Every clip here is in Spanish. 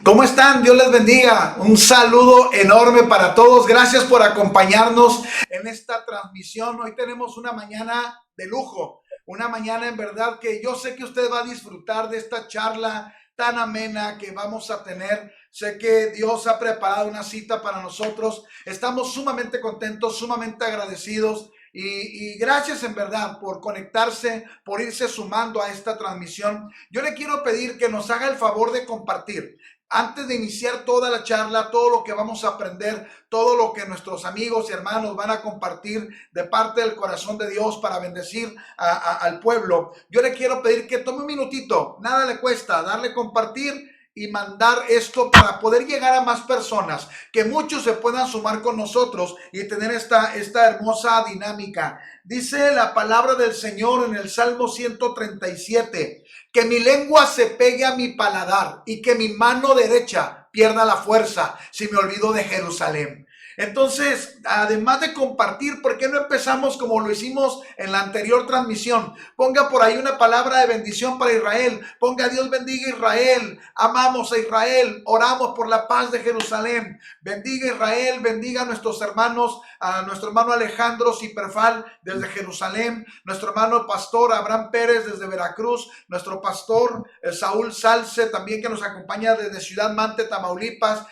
¿Cómo están? Dios les bendiga. Un saludo enorme para todos. Gracias por acompañarnos en esta transmisión. Hoy tenemos una mañana de lujo, una mañana en verdad que yo sé que usted va a disfrutar de esta charla tan amena que vamos a tener. Sé que Dios ha preparado una cita para nosotros. Estamos sumamente contentos, sumamente agradecidos. Y gracias en verdad por conectarse, por irse sumando a esta transmisión. Yo le quiero pedir que nos haga el favor de compartir. Antes de iniciar toda la charla, todo lo que vamos a aprender, todo lo que nuestros amigos y hermanos van a compartir de parte del corazón de Dios para bendecir al pueblo, yo le quiero pedir que tome un minutito, nada le cuesta, darle compartir y mandar esto para poder llegar a más personas, que muchos se puedan sumar con nosotros y tener esta hermosa dinámica. Dice la palabra del Señor en el Salmo 137, que mi lengua se pegue a mi paladar y que mi mano derecha pierda la fuerza si me olvido de Jerusalén. Entonces, además de compartir, ¿por qué no empezamos como lo hicimos en la anterior transmisión? Ponga por ahí una palabra de bendición para Israel. Ponga Dios bendiga Israel. Amamos a Israel. Oramos por la paz de Jerusalén. Bendiga Israel. Bendiga a nuestros hermanos, a nuestro hermano Alejandro Ciperfal desde Jerusalén, nuestro hermano pastor Abraham Pérez desde Veracruz, nuestro pastor Saúl Salce también que nos acompaña desde Ciudad Mante, Tamaulipas.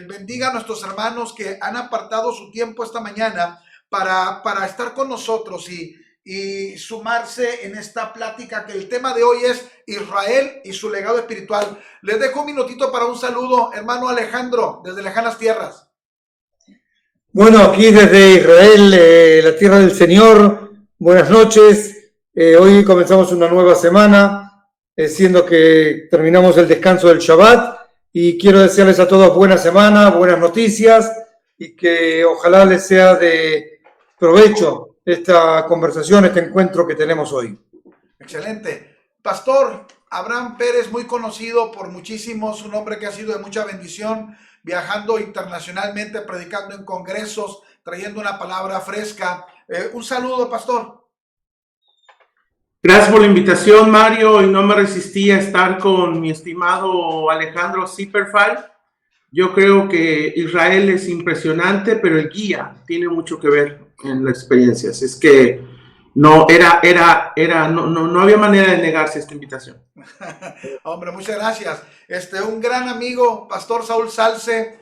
Bendiga a nuestros hermanos que han apartado su tiempo esta mañana para estar con nosotros y sumarse en esta plática, que el tema de hoy es Israel y su legado espiritual. Les dejo un minutito para un saludo, hermano Alejandro, desde lejanas tierras. Bueno, aquí desde Israel, la tierra del Señor, buenas noches. Hoy comenzamos una nueva semana, siendo que terminamos el descanso del Shabbat, y quiero desearles a todos buena semana, buenas noticias, y que ojalá les sea de provecho esta conversación, este encuentro que tenemos hoy. Excelente. Pastor Abraham Pérez, muy conocido por muchísimos, un hombre que ha sido de mucha bendición, viajando internacionalmente, predicando en congresos, trayendo una palabra fresca. Un saludo, pastor. Gracias por la invitación, Mario, y no me resistí a estar con mi estimado Alejandro Ciperfal. Yo creo que Israel es impresionante, pero el guía tiene mucho que ver en las experiencias. Es que no había manera de negarse esta invitación. Hombre, muchas gracias. Un gran amigo, Pastor Saúl Salce,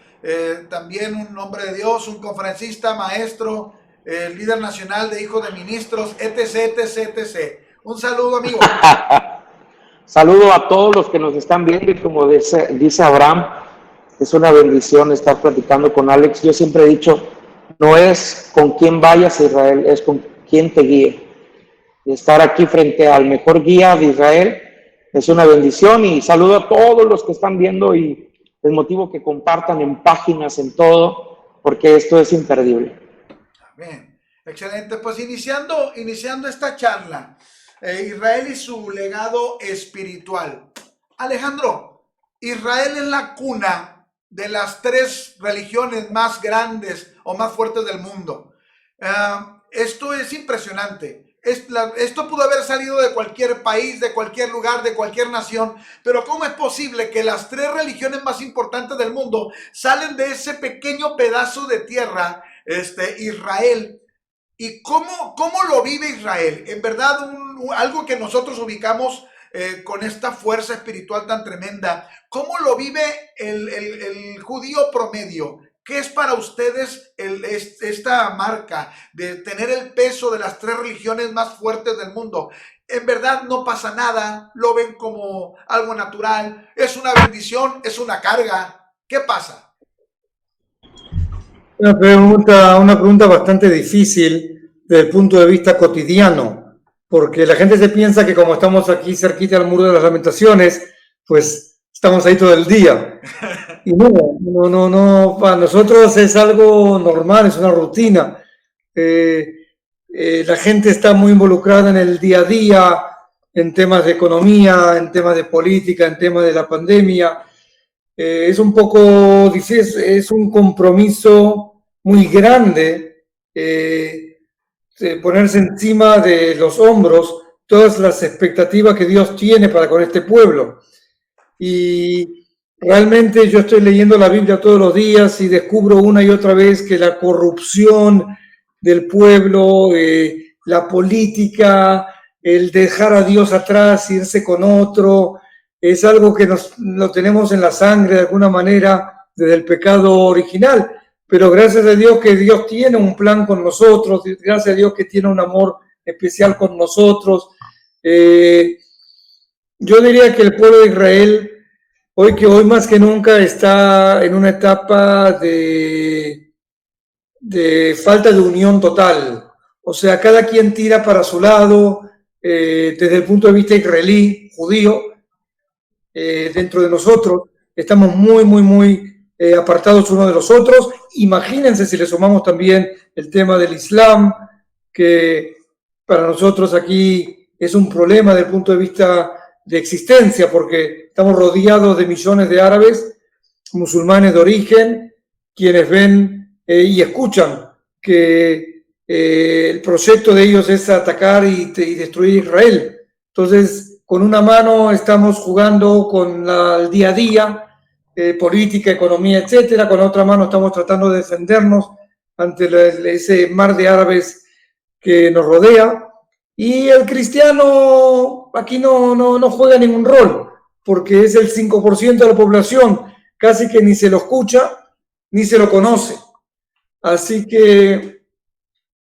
también un hombre de Dios, un conferencista, maestro, líder nacional de hijos de ministros, etc. Un saludo, amigo. Saludo a todos los que nos están viendo, y como dice Abraham, es una bendición estar platicando con Alex. Yo siempre he dicho, no es con quién vayas a Israel, es con quién te guíe. Y estar aquí frente al mejor guía de Israel es una bendición, y saludo a todos los que están viendo, y les motivo que compartan en páginas, en todo, porque esto es imperdible. Amén. Excelente. Pues iniciando esta charla, Israel y su legado espiritual. Alejandro, Israel es la cuna de las tres religiones más grandes o más fuertes del mundo. Esto es impresionante. Esto pudo haber salido de cualquier país, de cualquier lugar, de cualquier nación, pero ¿cómo es posible que las tres religiones más importantes del mundo salen de ese pequeño pedazo de tierra, Israel? ¿Y cómo lo vive Israel? En verdad, algo que nosotros ubicamos con esta fuerza espiritual tan tremenda. ¿Cómo lo vive el judío promedio? ¿Qué es para ustedes esta marca de tener el peso de las tres religiones más fuertes del mundo? En verdad no pasa nada, lo ven como algo natural, es una bendición, es una carga. ¿Qué pasa? Una pregunta bastante difícil desde el punto de vista cotidiano, porque la gente se piensa que como estamos aquí cerquita al Muro de las Lamentaciones, pues estamos ahí todo el día. Y no, para nosotros es algo normal, es una rutina. La gente está muy involucrada en el día a día, en temas de economía, en temas de política, en temas de la pandemia. Es un poco difícil, es un compromiso muy grande ponerse encima de los hombros todas las expectativas que Dios tiene para con este pueblo. Y realmente yo estoy leyendo la Biblia todos los días y descubro una y otra vez que la corrupción del pueblo, la política, el dejar a Dios atrás, irse con otro, es algo que lo tenemos en la sangre de alguna manera desde el pecado original. Pero gracias a Dios que Dios tiene un plan con nosotros, gracias a Dios que tiene un amor especial con nosotros. Yo diría que el pueblo de Israel, hoy más que nunca, está en una etapa de falta de unión total. O sea, cada quien tira para su lado, desde el punto de vista israelí, judío, dentro de nosotros, estamos muy apartados unos de los otros. Imagínense si le sumamos también el tema del Islam, que para nosotros aquí es un problema desde el punto de vista de existencia, porque estamos rodeados de millones de árabes, musulmanes de origen, quienes ven y escuchan que el proyecto de ellos es atacar y destruir Israel. Entonces, con una mano estamos jugando con el día a día, política, economía, etcétera. Con la otra mano estamos tratando de defendernos ante ese mar de árabes que nos rodea. Y el cristiano aquí no juega ningún rol, porque es el 5% de la población, casi que ni se lo escucha, ni se lo conoce. Así que,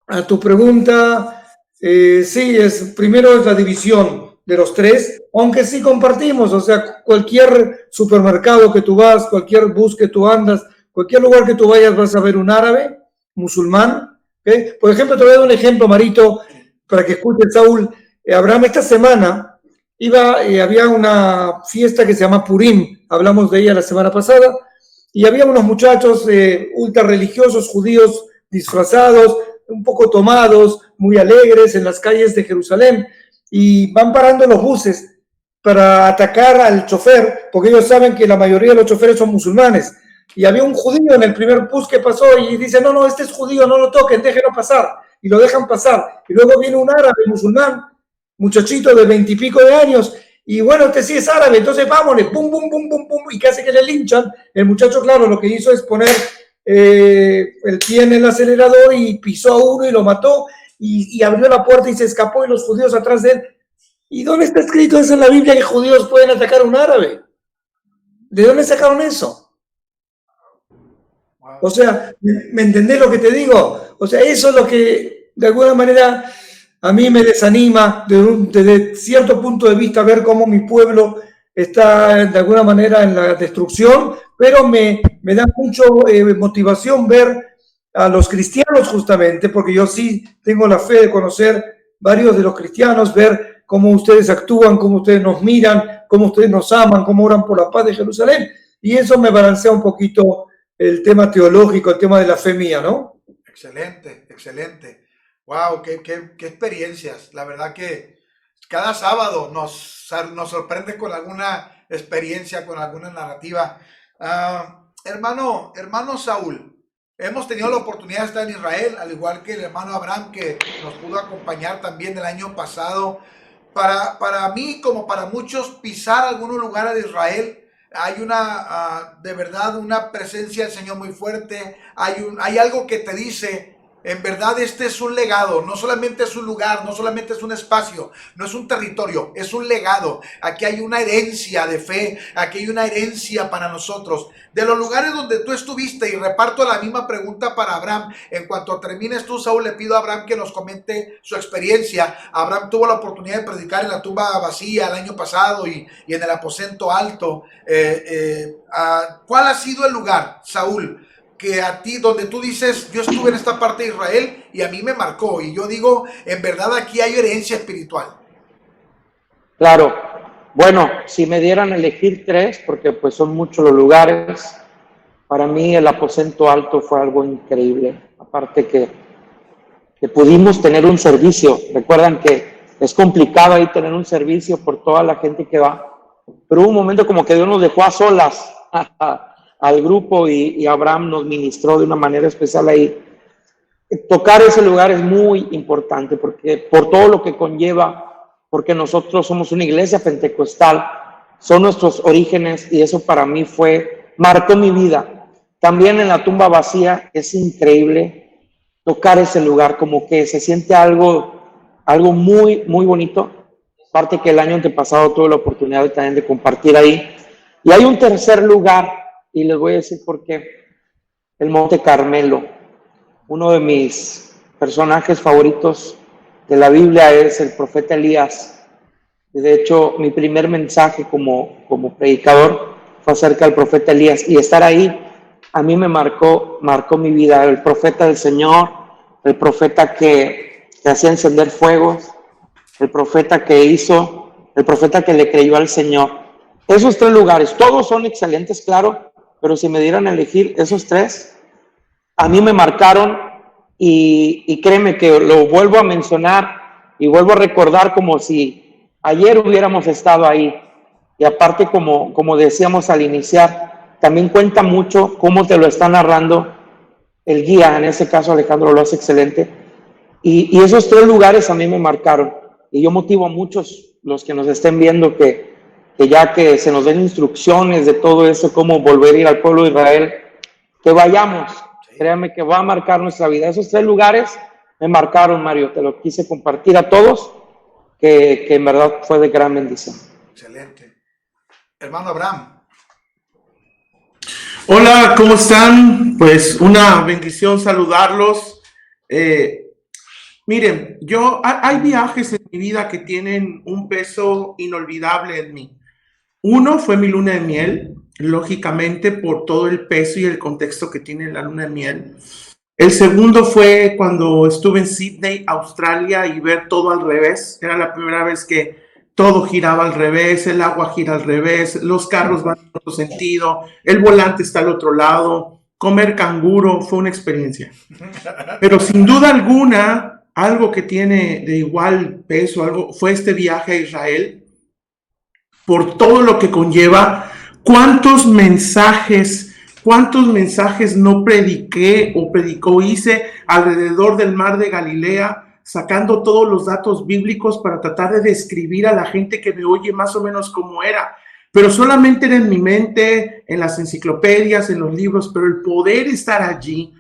a tu pregunta, sí, primero es la división de los tres, aunque sí compartimos, o sea, cualquier supermercado que tú vas, cualquier bus que tú andas, cualquier lugar que tú vayas vas a ver un árabe, musulmán, ¿okay? Por ejemplo, te voy a dar un ejemplo, Marito, para que escuches, Saúl. Abraham, esta semana había una fiesta que se llama Purim, hablamos de ella la semana pasada, y había unos muchachos ultra religiosos, judíos disfrazados, un poco tomados, muy alegres en las calles de Jerusalén, y van parando los buses para atacar al chofer, porque ellos saben que la mayoría de los choferes son musulmanes. Y había un judío en el primer bus que pasó y dice, no, este es judío, no lo toquen, déjenlo pasar. Y lo dejan pasar. Y luego viene un árabe musulmán, muchachito de 20 y pico de años, y bueno, este sí es árabe, entonces vámonos, pum, y casi que le linchan. El muchacho, claro, lo que hizo es poner el pie en el acelerador y pisó a uno y lo mató, y abrió la puerta y se escapó, y los judíos atrás de él. ¿Y dónde está escrito eso en la Biblia, que judíos pueden atacar a un árabe? ¿De dónde sacaron eso? O sea, ¿me entendés lo que te digo? O sea, eso es lo que de alguna manera a mí me desanima desde cierto punto de vista, ver cómo mi pueblo está de alguna manera en la destrucción, pero me da mucho motivación ver a los cristianos, justamente, porque yo sí tengo la fe de conocer varios de los cristianos, ver cómo ustedes actúan, cómo ustedes nos miran, cómo ustedes nos aman, cómo oran por la paz de Jerusalén, y eso me balancea un poquito el tema teológico, el tema de la fe mía, ¿no? Excelente. Wow, qué experiencias. La verdad que cada sábado nos sorprende con alguna experiencia, con alguna narrativa. Hermano Saúl, hemos tenido la oportunidad de estar en Israel, al igual que el hermano Abraham, que nos pudo acompañar también el año pasado. Para mí, como para muchos, pisar algunos lugares de Israel, hay de verdad una presencia del Señor muy fuerte. Hay algo que te dice, en verdad este es un legado, no solamente es un lugar, no solamente es un espacio, no es un territorio, es un legado. Aquí hay una herencia de fe, aquí hay una herencia para nosotros. De los lugares donde tú estuviste, y reparto la misma pregunta para Abraham, en cuanto termines tú, Saúl, le pido a Abraham que nos comente su experiencia. Abraham tuvo la oportunidad de predicar en la tumba vacía el año pasado y en el aposento alto. ¿Cuál ha sido el lugar, Saúl, que a ti, donde tú dices, yo estuve en esta parte de Israel y a mí me marcó, y yo digo, en verdad aquí hay herencia espiritual? Claro, bueno, si me dieran a elegir tres, porque pues son muchos los lugares, para mí el aposento alto fue algo increíble. Aparte que pudimos tener un servicio. Recuerdan que es complicado ahí tener un servicio por toda la gente que va, pero hubo un momento como que Dios nos dejó a solas al grupo, y Abraham nos ministró de una manera especial ahí. Tocar ese lugar es muy importante, porque por todo lo que conlleva, porque nosotros somos una iglesia pentecostal, son nuestros orígenes y eso para mí marcó mi vida. También en la tumba vacía es increíble tocar ese lugar, como que se siente algo muy, muy bonito. Aparte que el año antepasado tuve la oportunidad también de compartir ahí. Y hay un tercer lugar, y les voy a decir por qué. El Monte Carmelo. Uno de mis personajes favoritos de la Biblia es el profeta Elías. De hecho, mi primer mensaje como predicador fue acerca del profeta Elías. Y estar ahí a mí me marcó mi vida. El profeta del Señor, el profeta que hacía encender fuegos, el profeta el profeta que le creyó al Señor. Esos tres lugares, todos son excelentes, claro, pero si me dieran a elegir esos tres, a mí me marcaron y créeme que lo vuelvo a mencionar y vuelvo a recordar como si ayer hubiéramos estado ahí. Y aparte, como decíamos al iniciar, también cuenta mucho cómo te lo está narrando el guía, en ese caso Alejandro lo hace excelente. Y esos tres lugares a mí me marcaron. Y yo motivo a muchos, los que nos estén viendo, que ya que se nos den instrucciones de todo eso, cómo volver a ir al pueblo de Israel, que vayamos. Créame que va a marcar nuestra vida. Esos tres lugares me marcaron, Mario. Te lo quise compartir a todos, que en verdad fue de gran bendición. Excelente. Hermano Abraham. Hola, ¿cómo están? Pues una bendición saludarlos. Miren, hay viajes en mi vida que tienen un peso inolvidable en mí. Uno fue mi luna de miel, lógicamente por todo el peso y el contexto que tiene la luna de miel. El segundo fue cuando estuve en Sydney, Australia, y ver todo al revés. Era la primera vez que todo giraba al revés, el agua gira al revés, los carros van en otro sentido, el volante está al otro lado. Comer canguro fue una experiencia. Pero sin duda alguna, algo que tiene de igual peso, fue este viaje a Israel, por todo lo que conlleva. ¿Cuántos mensajes no prediqué o hice alrededor del mar de Galilea, sacando todos los datos bíblicos para tratar de describir a la gente que me oye más o menos cómo era? Pero solamente era en mi mente, en las enciclopedias, en los libros, pero el poder estar allí.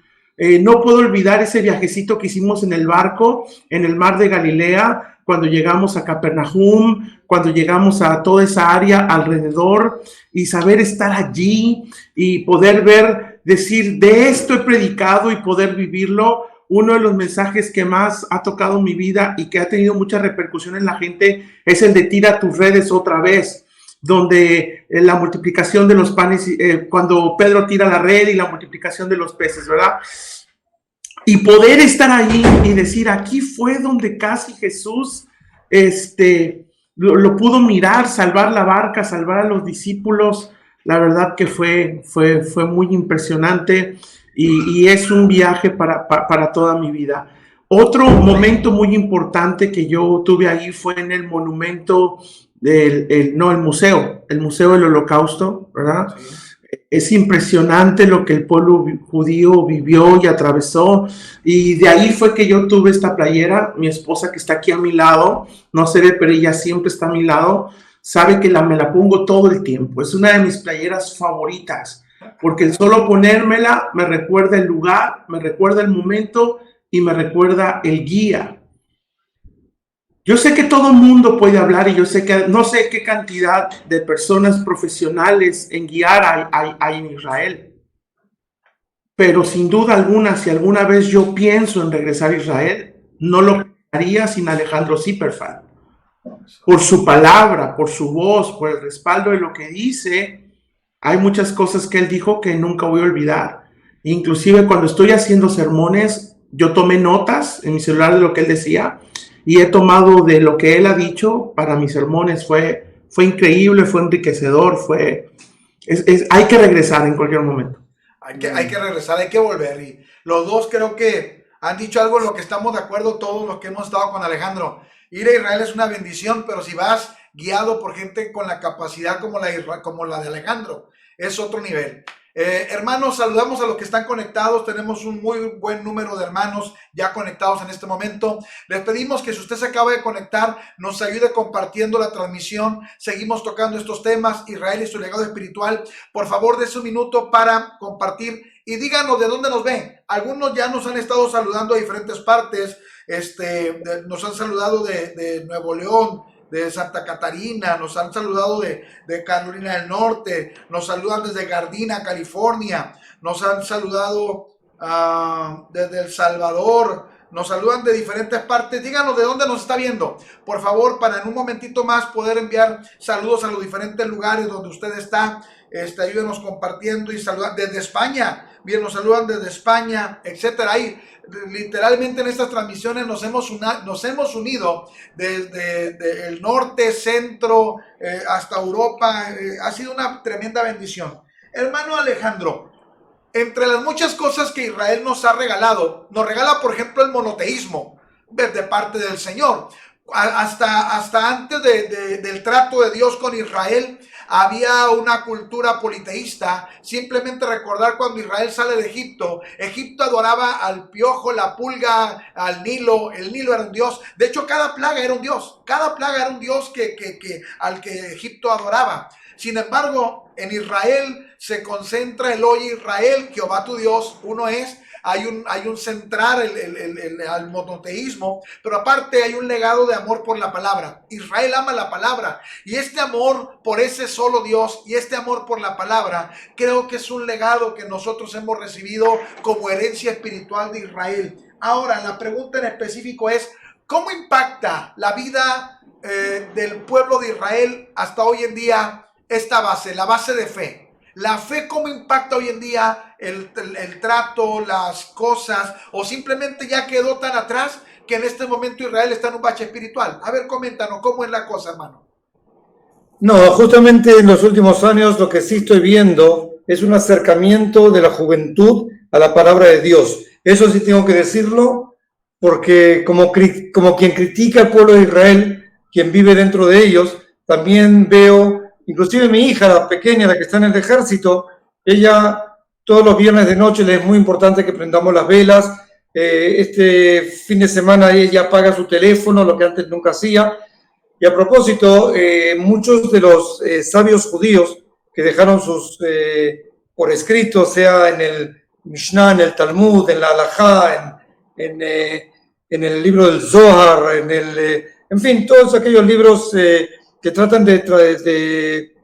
No puedo olvidar ese viajecito que hicimos en el barco, en el mar de Galilea, cuando llegamos a Capernaum, cuando llegamos a toda esa área alrededor, y saber estar allí y poder ver, decir, de esto he predicado y poder vivirlo. Uno de los mensajes que más ha tocado mi vida y que ha tenido mucha repercusión en la gente es el de tira tus redes otra vez, donde la multiplicación de los panes, cuando Pedro tira la red y la multiplicación de los peces, ¿verdad? Y poder estar ahí y decir, aquí fue donde casi Jesús lo pudo mirar, salvar la barca, salvar a los discípulos. La verdad que fue muy impresionante y es un viaje para toda mi vida. Otro momento muy importante que yo tuve ahí fue en el monumento el museo del Holocausto, ¿verdad? Sí. Es impresionante lo que el pueblo judío vivió y atravesó, y de ahí fue que yo tuve esta playera. Mi esposa, que está aquí a mi lado, no se ve, pero ella siempre está a mi lado, sabe que me la pongo todo el tiempo. Es una de mis playeras favoritas, porque el solo ponérmela me recuerda el lugar, me recuerda el momento y me recuerda el guía. Yo sé que todo el mundo puede hablar, y yo sé que no sé qué cantidad de personas profesionales en guiar hay en Israel. Pero sin duda alguna, si alguna vez yo pienso en regresar a Israel, no lo haría sin Alejandro Zipperfeld. Por su palabra, por su voz, por el respaldo de lo que dice. Hay muchas cosas que él dijo que nunca voy a olvidar. Inclusive cuando estoy haciendo sermones, yo tomé notas en mi celular de lo que él decía. Y he tomado de lo que él ha dicho para mis sermones. Fue increíble, fue enriquecedor, hay que regresar en cualquier momento. Hay que regresar, hay que volver. Y los dos creo que han dicho algo en lo que estamos de acuerdo todos los que hemos estado con Alejandro. Ir a Israel es una bendición, pero si vas guiado por gente con la capacidad como la de Alejandro, es otro nivel. Hermanos, saludamos a los que están conectados. Tenemos un muy buen número de hermanos ya conectados en este momento. Les pedimos que si usted se acaba de conectar, nos ayude compartiendo la transmisión. Seguimos tocando estos temas, Israel y su legado espiritual. Por favor, dése un minuto para compartir y díganos de dónde nos ven. Algunos ya nos han estado saludando de diferentes partes. Nos han saludado de Nuevo León, de Santa Catarina, nos han saludado de Carolina del Norte, nos saludan desde Gardena, California, nos han saludado desde El Salvador, nos saludan de diferentes partes. Díganos de dónde nos está viendo, por favor, para en un momentito más poder enviar saludos a los diferentes lugares donde usted está. Ayúdenos compartiendo y saludan desde España. Bien, nos saludan desde España, etcétera. Ahí, literalmente en estas transmisiones nos hemos unido desde el norte, centro, hasta Europa. Ha sido una tremenda bendición. Hermano Alejandro, entre las muchas cosas que Israel nos ha regalado, nos regala, por ejemplo, el monoteísmo de parte del Señor. Hasta antes del trato de Dios con Israel, había una cultura politeísta. Simplemente recordar cuando Israel sale de Egipto, Egipto adoraba al piojo, la pulga, al Nilo. El Nilo era un dios. De hecho, cada plaga era un dios. Cada plaga era un dios al que Egipto adoraba. Sin embargo, en Israel se concentra el oye Israel, Jehová tu Dios, uno es. Hay un centrar al monoteísmo, pero aparte hay un legado de amor por la palabra. Israel ama la palabra, y este amor por ese solo Dios y este amor por la palabra, creo que es un legado que nosotros hemos recibido como herencia espiritual de Israel. Ahora, la pregunta en específico es, ¿cómo impacta la vida del pueblo de Israel hasta hoy en día esta base, la base de fe? La fe, ¿cómo impacta hoy en día el trato, las cosas, o simplemente ya quedó tan atrás que en este momento Israel está en un bache espiritual? A ver, coméntanos, ¿cómo es la cosa, hermano? No, justamente en los últimos años lo que sí estoy viendo es un acercamiento de la juventud a la palabra de Dios. Eso sí tengo que decirlo, porque como quien critica al pueblo de Israel, quien vive dentro de ellos, también veo, inclusive mi hija, la pequeña, la que está en el ejército, ella todos los viernes de noche le es muy importante que prendamos las velas. Este fin de semana ella apaga su teléfono, lo que antes nunca hacía. Y a propósito, muchos de los sabios judíos que dejaron sus por escrito, sea en el Mishnah, en el Talmud, en la Halajá, en el libro del Zohar, en fin, todos aquellos libros que tratan de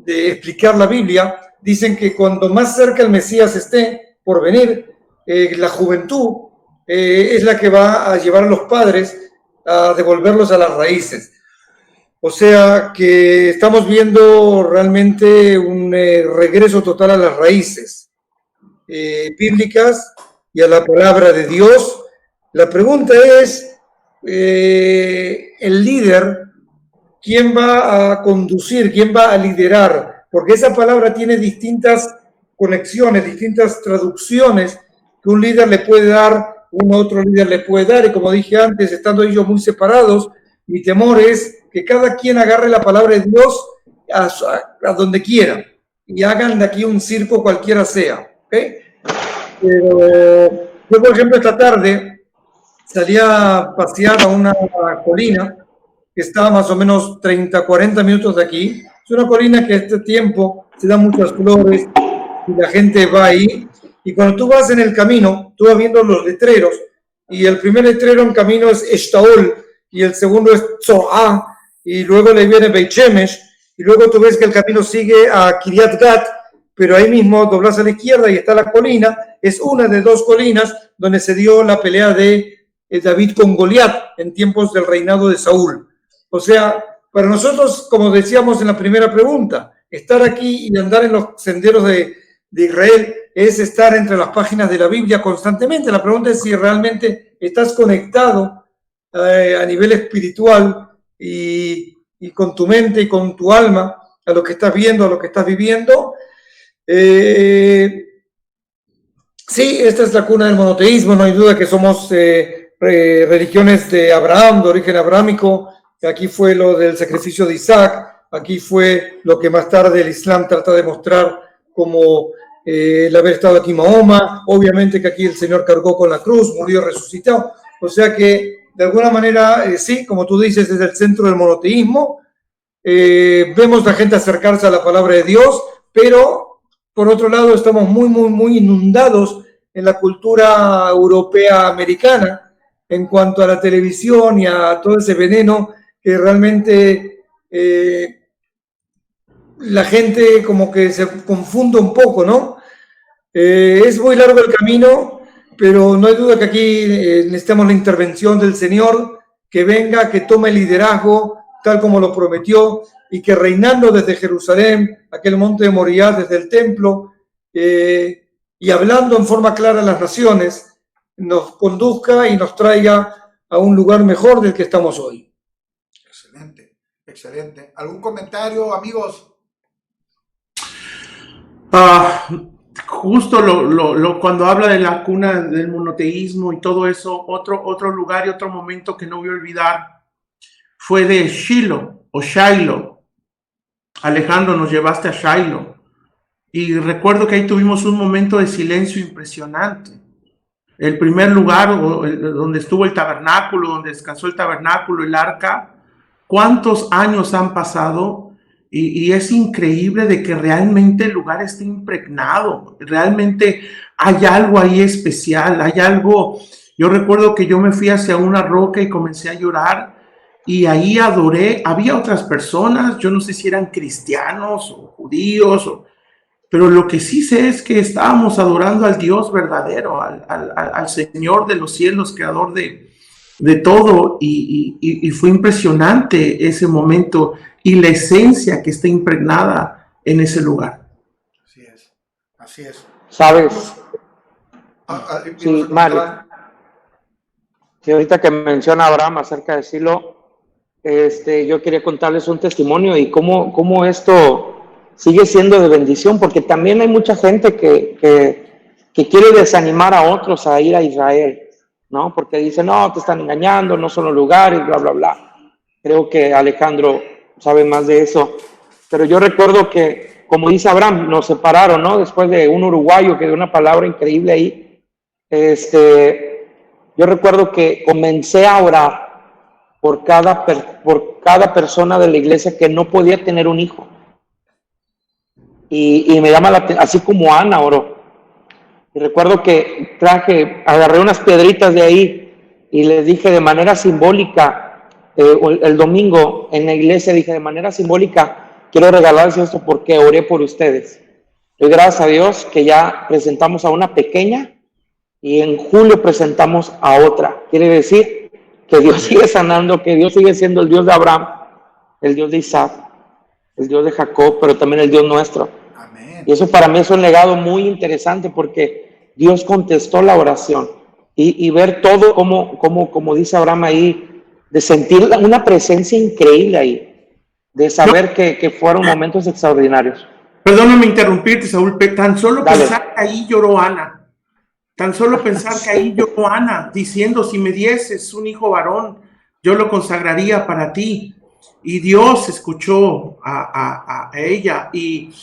explicar la Biblia, dicen que cuando más cerca el Mesías esté por venir, la juventud es la que va a llevar a los padres a devolverlos a las raíces. O sea que estamos viendo realmente un regreso total a las raíces bíblicas y a la palabra de Dios. La pregunta es, el líder, ¿quién va a conducir? ¿Quién va a liderar? Porque esa palabra tiene distintas conexiones, distintas traducciones que un líder le puede dar, un otro líder le puede dar. Y como dije antes, estando ellos muy separados, mi temor es que cada quien agarre la palabra de Dios a donde quiera y hagan de aquí un circo cualquiera sea. ¿Okay? Pero yo, por ejemplo, esta tarde salí a pasear a una colina que está más o menos 30, 40 minutos de aquí. Es una colina que a este tiempo se dan muchas flores y la gente va ahí. Y cuando tú vas en el camino, tú vas viendo los letreros, y el primer letrero en camino es Eshtaol, y el segundo es Tzoá, y luego le viene Beit Shemesh, y luego tú ves que el camino sigue a Kiryat Gat, pero ahí mismo doblas a la izquierda y está la colina. Es una de dos colinas donde se dio la pelea de David con Goliat en tiempos del reinado de Saúl. O sea, para nosotros, como decíamos en la primera pregunta, estar aquí y andar en los senderos de Israel es estar entre las páginas de la Biblia constantemente. La pregunta es si realmente estás conectado a nivel espiritual y con tu mente y con tu alma a lo que estás viendo, a lo que estás viviendo. Sí, esta es la cuna del monoteísmo, no hay duda que somos religiones de Abraham, de origen abrámico. Aquí fue lo del sacrificio de Isaac, aquí fue lo que más tarde el Islam trata de mostrar como el haber estado aquí Mahoma, obviamente que aquí el Señor cargó con la cruz, murió, resucitó, o sea que de alguna manera, sí, como tú dices, es el centro del monoteísmo. Vemos a la gente acercarse a la palabra de Dios, pero por otro lado estamos muy inundados en la cultura europea americana en cuanto a la televisión y a todo ese veneno que realmente la gente como que se confunde un poco, ¿no? Es muy largo el camino, pero no hay duda que aquí necesitamos la intervención del Señor, que venga, que tome el liderazgo, tal como lo prometió, y que reinando desde Jerusalén, aquel monte de Moriah, desde el templo, y hablando en forma clara a las naciones, nos conduzca y nos traiga a un lugar mejor del que estamos hoy. Excelente, excelente. ¿Algún comentario, amigos? Justo cuando habla de la cuna del monoteísmo y todo eso, otro lugar y otro momento que no voy a olvidar fue de Shiloh o Shiloh. Alejandro, nos llevaste a Shiloh y recuerdo que ahí tuvimos un momento de silencio impresionante. El primer lugar donde estuvo el tabernáculo, donde descansó el tabernáculo, el arca, ¿cuántos años han pasado? Y es increíble de que realmente el lugar esté impregnado, realmente hay algo ahí especial, hay algo. Yo recuerdo que yo me fui hacia una roca y comencé a llorar y ahí adoré. Había otras personas, yo no sé si eran cristianos o judíos, pero lo que sí sé es que estábamos adorando al Dios verdadero, al Señor de los cielos, creador de todo, y fue impresionante ese momento y la esencia que está impregnada en ese lugar. Así es, así es. ¿Sabes? Sí, Mario. Sí, ahorita que menciona Abraham acerca de Silo, yo quería contarles un testimonio y cómo esto sigue siendo de bendición, porque también hay mucha gente que quiere desanimar a otros a ir a Israel, ¿no? Porque dice, no, te están engañando, no son los lugares, bla, bla, bla. Creo que Alejandro sabe más de eso. Pero yo recuerdo que, como dice Abraham, nos separaron, ¿no? Después de un uruguayo que dio una palabra increíble ahí. Yo recuerdo que comencé a orar por cada persona de la iglesia que no podía tener un hijo. Y me llama la atención, así como Ana oró. Y recuerdo que agarré unas piedritas de ahí y les dije de manera simbólica, el domingo en la iglesia dije de manera simbólica, quiero regalarles esto porque oré por ustedes. Y gracias a Dios que ya presentamos a una pequeña y en julio presentamos a otra. Quiere decir que Dios sigue sanando, que Dios sigue siendo el Dios de Abraham, el Dios de Isaac, el Dios de Jacob, pero también el Dios nuestro. Amén. Y eso para mí es un legado muy interesante porque Dios contestó la oración y ver todo como dice Abraham ahí, de sentir una presencia increíble ahí, de saber que fueron momentos extraordinarios. Perdóname interrumpirte, Saúl, tan solo Dale. pensar que ahí lloró Ana, tan solo pensar que ahí lloró Ana, diciendo, si me dieses un hijo varón, yo lo consagraría para ti. Y Dios escuchó a ella. Y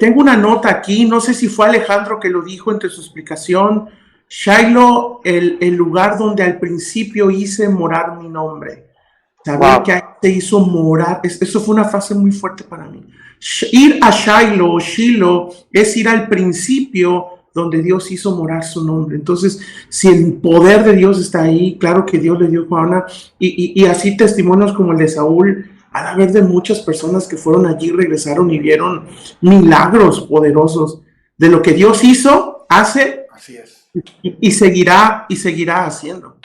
tengo una nota aquí, no sé si fue Alejandro que lo dijo entre su explicación. Shiloh, el lugar donde al principio hice morar mi nombre. Saber Wow. que ahí se hizo morar, eso fue una frase muy fuerte para mí. Ir a Shiloh es ir al principio donde Dios hizo morar su nombre. Entonces, si el poder de Dios está ahí, claro que Dios le dio a Ana, y así testimonios como el de Saúl, a la vez de muchas personas que fueron allí, regresaron y vieron milagros poderosos de lo que Dios hizo, hace, Así es. y seguirá Ahorita haciendo.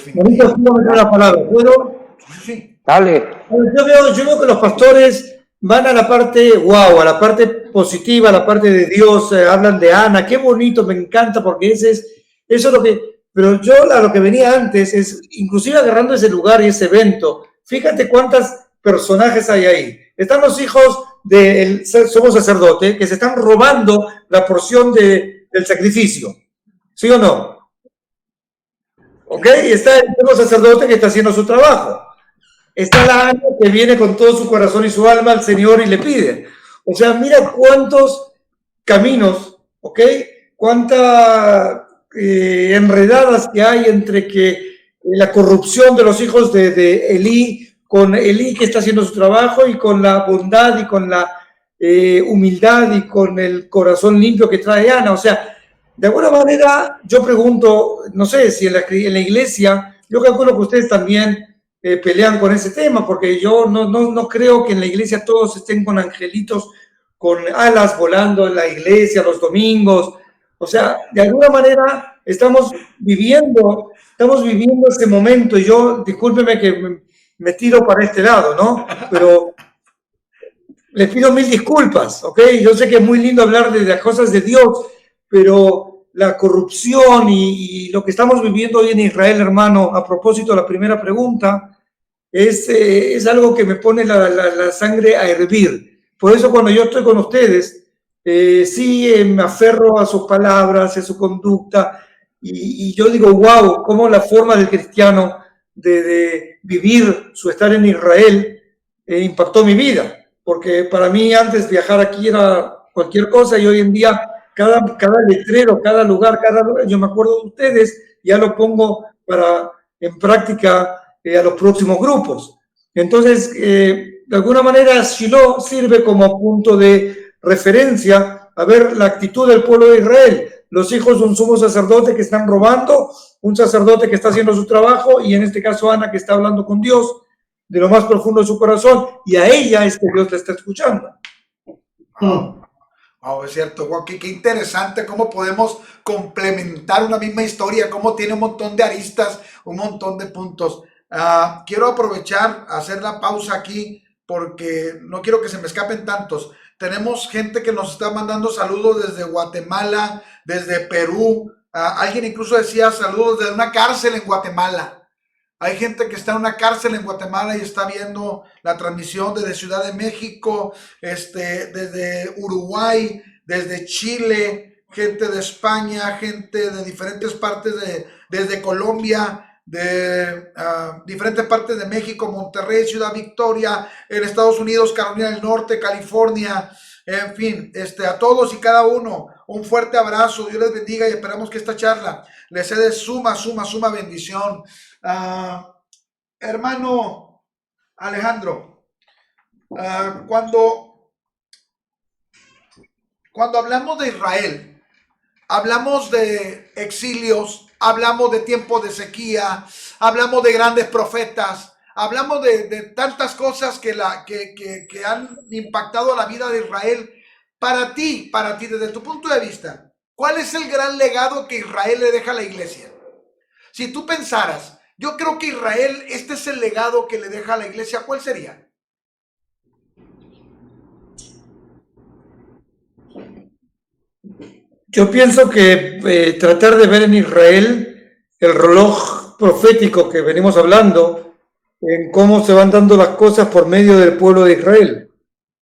sí voy a meter la palabra, ¿puedo? Sí. Dale. Yo veo que los pastores van a la parte, wow, a la parte positiva, a la parte de Dios, hablan de Ana, qué bonito, me encanta, porque eso es lo que, pero yo a lo que venía antes es, inclusive agarrando ese lugar y ese evento, fíjate cuántos personajes hay ahí. Están los hijos del sumo sacerdote que se están robando la porción del sacrificio, ¿sí o no? ¿Ok? Y está el sumo sacerdote que está haciendo su trabajo. Está la Ana que viene con todo su corazón y su alma al Señor y le pide. O sea, mira cuántos caminos ¿ok? Cuántas enredadas que hay entre que la corrupción de los hijos de Elí, con Elí que está haciendo su trabajo y con la bondad y con la humildad y con el corazón limpio que trae Ana. O sea, de alguna manera yo pregunto, no sé si en la iglesia, yo calculo que ustedes también pelean con ese tema, porque yo no creo que en la iglesia todos estén con angelitos, con alas volando en la iglesia los domingos. O sea, de alguna manera estamos viviendo ese momento, y yo, discúlpeme que me tiro para este lado, ¿no? Pero les pido mil disculpas, ¿ok? Yo sé que es muy lindo hablar de las cosas de Dios, pero la corrupción y lo que estamos viviendo hoy en Israel, hermano, a propósito de la primera pregunta, es algo que me pone la sangre a hervir. Por eso cuando yo estoy con ustedes, sí me aferro a sus palabras, a su conducta, y yo digo, wow, cómo la forma del cristiano de vivir su estar en Israel impactó mi vida. Porque para mí antes viajar aquí era cualquier cosa, y hoy en día cada letrero, cada lugar, yo me acuerdo de ustedes, ya lo pongo en práctica a los próximos grupos. Entonces, de alguna manera, Shiloh sirve como punto de referencia a ver la actitud del pueblo de Israel. Los hijos de un sumo sacerdote que están robando, un sacerdote que está haciendo su trabajo, y en este caso Ana que está hablando con Dios de lo más profundo de su corazón, y a ella es que Dios la está escuchando. Oh, es cierto, wow, qué interesante cómo podemos complementar una misma historia, cómo tiene un montón de aristas, un montón de puntos. Quiero aprovechar, hacer la pausa aquí, porque no quiero que se me escapen tantos. Tenemos gente que nos está mandando saludos desde Guatemala, desde Perú. Alguien incluso decía saludos desde una cárcel en Guatemala. Hay gente que está en una cárcel en Guatemala y está viendo la transmisión desde Ciudad de México, desde Uruguay, desde Chile, gente de España, gente de diferentes partes desde Colombia, de diferentes partes de México, Monterrey, Ciudad Victoria, en Estados Unidos, Carolina del Norte, California, en fin, a todos y cada uno, un fuerte abrazo, Dios les bendiga, y esperamos que esta charla les sea de suma bendición. Hermano Alejandro, cuando hablamos de Israel, hablamos de exilios, hablamos de tiempos de sequía, hablamos de grandes profetas, hablamos de tantas cosas que han impactado la vida de Israel. Para ti, desde tu punto de vista, ¿cuál es el gran legado que Israel le deja a la iglesia? Si tú pensaras, yo creo que Israel, este es el legado que le deja a la iglesia, ¿cuál sería? Yo pienso que tratar de ver en Israel el reloj profético que venimos hablando, en cómo se van dando las cosas por medio del pueblo de Israel.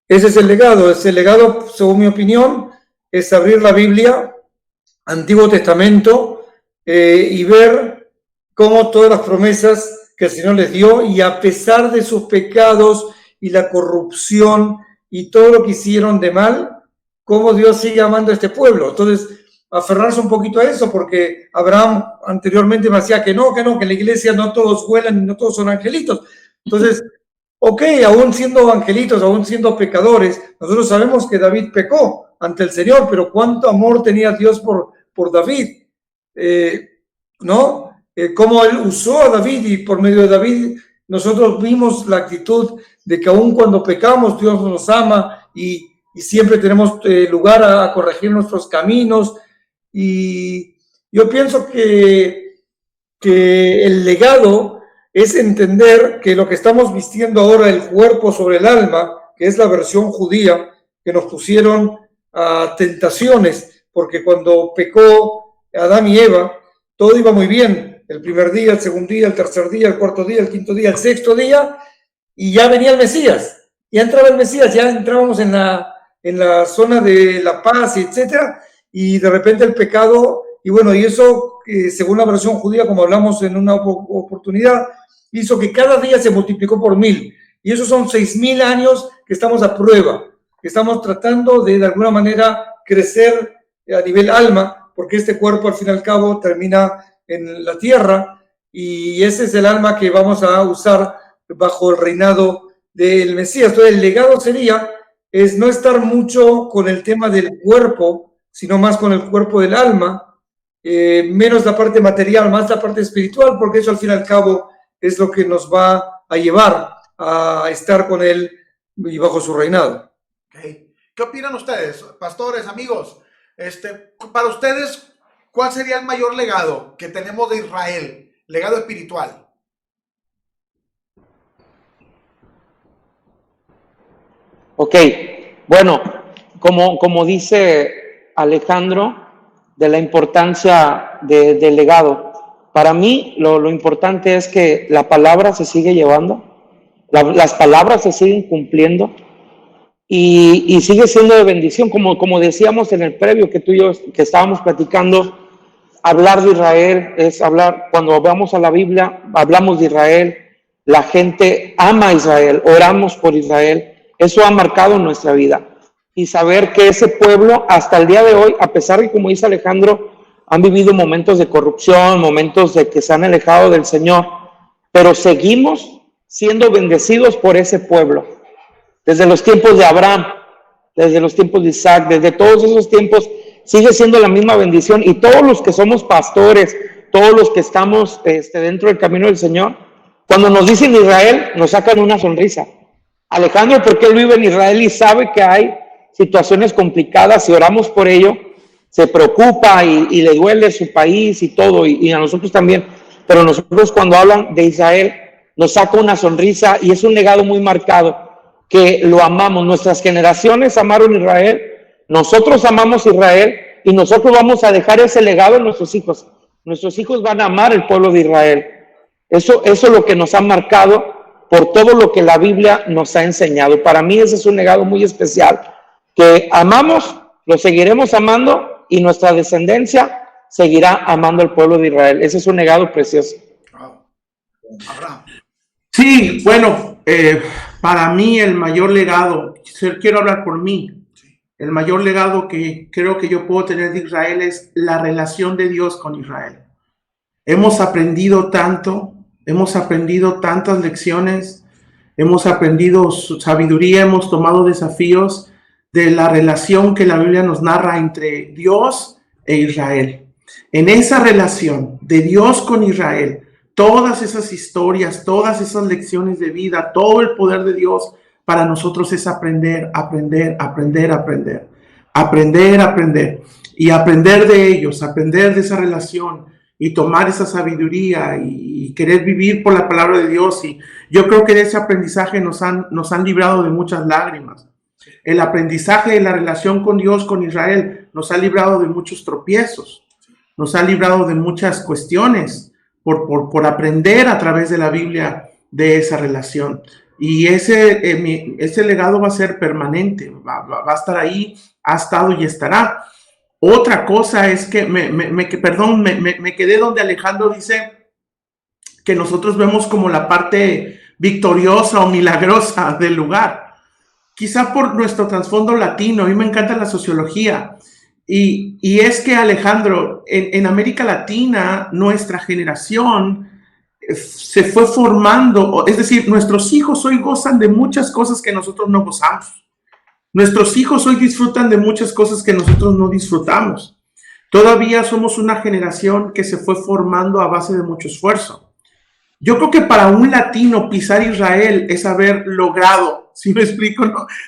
Ese es el legado. Ese legado, según mi opinión, es abrir la Biblia, Antiguo Testamento, y ver cómo todas las promesas que el Señor les dio, y a pesar de sus pecados y la corrupción y todo lo que hicieron de mal, cómo Dios sigue amando a este pueblo. Entonces, aferrarse un poquito a eso, porque Abraham anteriormente me decía que en la iglesia no todos vuelan y no todos son angelitos. Entonces, ok, aún siendo angelitos, aún siendo pecadores, nosotros sabemos que David pecó ante el Señor, pero cuánto amor tenía Dios por David, ¿no? Cómo él usó a David, y por medio de David nosotros vimos la actitud de que aún cuando pecamos Dios nos ama, y siempre tenemos lugar a corregir nuestros caminos. Y yo pienso que el legado es entender que lo que estamos vistiendo ahora, el cuerpo sobre el alma, que es la versión judía que nos pusieron a tentaciones, porque cuando pecó Adán y Eva, todo iba muy bien, el primer día, el segundo día, el tercer día, el cuarto día, el quinto día, el sexto día, y ya venía el Mesías, ya entraba el Mesías, ya entrábamos en la zona de la paz, etcétera, y de repente el pecado, y bueno, y eso, según la versión judía, como hablamos en una oportunidad, hizo que cada día se multiplicó por 1000, y esos son 6000 años que estamos a prueba, que estamos tratando de alguna manera crecer a nivel alma, porque este cuerpo al fin y al cabo termina en la tierra y ese es el alma que vamos a usar bajo el reinado del Mesías. Entonces el legado sería es no estar mucho con el tema del cuerpo, sino más con el cuerpo del alma, menos la parte material, más la parte espiritual, porque eso al fin y al cabo es lo que nos va a llevar a estar con él y bajo su reinado. Okay. ¿Qué opinan ustedes, pastores, amigos? Para ustedes, ¿cuál sería el mayor legado que tenemos de Israel? Legado espiritual. Ok, bueno, como dice Alejandro, de la importancia del legado. Para mí lo importante es que la palabra se sigue llevando, las palabras se siguen cumpliendo y sigue siendo de bendición, como decíamos en el previo que tú y yo que estábamos platicando. Hablar de Israel es hablar, cuando vamos a la Biblia, hablamos de Israel, la gente ama a Israel, oramos por Israel, eso ha marcado nuestra vida. Y saber que ese pueblo, hasta el día de hoy, a pesar de, como dice Alejandro, han vivido momentos de corrupción, momentos de que se han alejado del Señor, pero seguimos siendo bendecidos por ese pueblo. Desde los tiempos de Abraham, desde los tiempos de Isaac, desde todos esos tiempos, sigue siendo la misma bendición. Y todos los que somos pastores, todos los que estamos dentro del camino del Señor, cuando nos dicen Israel, nos sacan una sonrisa. Alejandro, porque él vive en Israel y sabe que hay situaciones complicadas y oramos por ello, se preocupa y le duele su país y todo, y a nosotros también, pero nosotros cuando hablan de Israel nos saca una sonrisa y es un legado muy marcado, que lo amamos. Nuestras generaciones amaron Israel, nosotros amamos Israel y nosotros vamos a dejar ese legado a nuestros hijos. Nuestros hijos van a amar el pueblo de Israel. Eso es lo que nos ha marcado por todo lo que la Biblia nos ha enseñado. Para mí ese es un legado muy especial, que amamos, lo seguiremos amando y nuestra descendencia seguirá amando al pueblo de Israel. Ese es un legado precioso. Abraham. Sí, bueno, para mí el mayor legado, quiero hablar por mí, el mayor legado que creo que yo puedo tener de Israel es la relación de Dios con Israel. Hemos aprendido tanto, hemos aprendido tantas lecciones, hemos aprendido su sabiduría, hemos tomado desafíos de la relación que la Biblia nos narra entre Dios e Israel. En esa relación de Dios con Israel, todas esas historias, todas esas lecciones de vida, todo el poder de Dios para nosotros es aprender, aprender, aprender, aprender, aprender, aprender y aprender de ellos, aprender de esa relación y tomar esa sabiduría y querer vivir por la palabra de Dios. Y yo creo que de ese aprendizaje nos han librado de muchas lágrimas. El aprendizaje de la relación con Dios, con Israel, nos ha librado de muchos tropiezos, nos ha librado de muchas cuestiones por aprender a través de la Biblia de esa relación. Y ese legado va a ser permanente, va a estar ahí, ha estado y estará. Otra cosa es que me quedé donde Alejandro dice que nosotros vemos como la parte victoriosa o milagrosa del lugar. Quizá por nuestro trasfondo latino, a mí me encanta la sociología. Y es que, Alejandro, en América Latina, nuestra generación se fue formando, es decir, nuestros hijos hoy gozan de muchas cosas que nosotros no gozamos. Nuestros hijos hoy disfrutan de muchas cosas que nosotros no disfrutamos. Todavía somos una generación que se fue formando a base de mucho esfuerzo. Yo creo que para un latino pisar Israel es haber logrado, ¿sí me explico?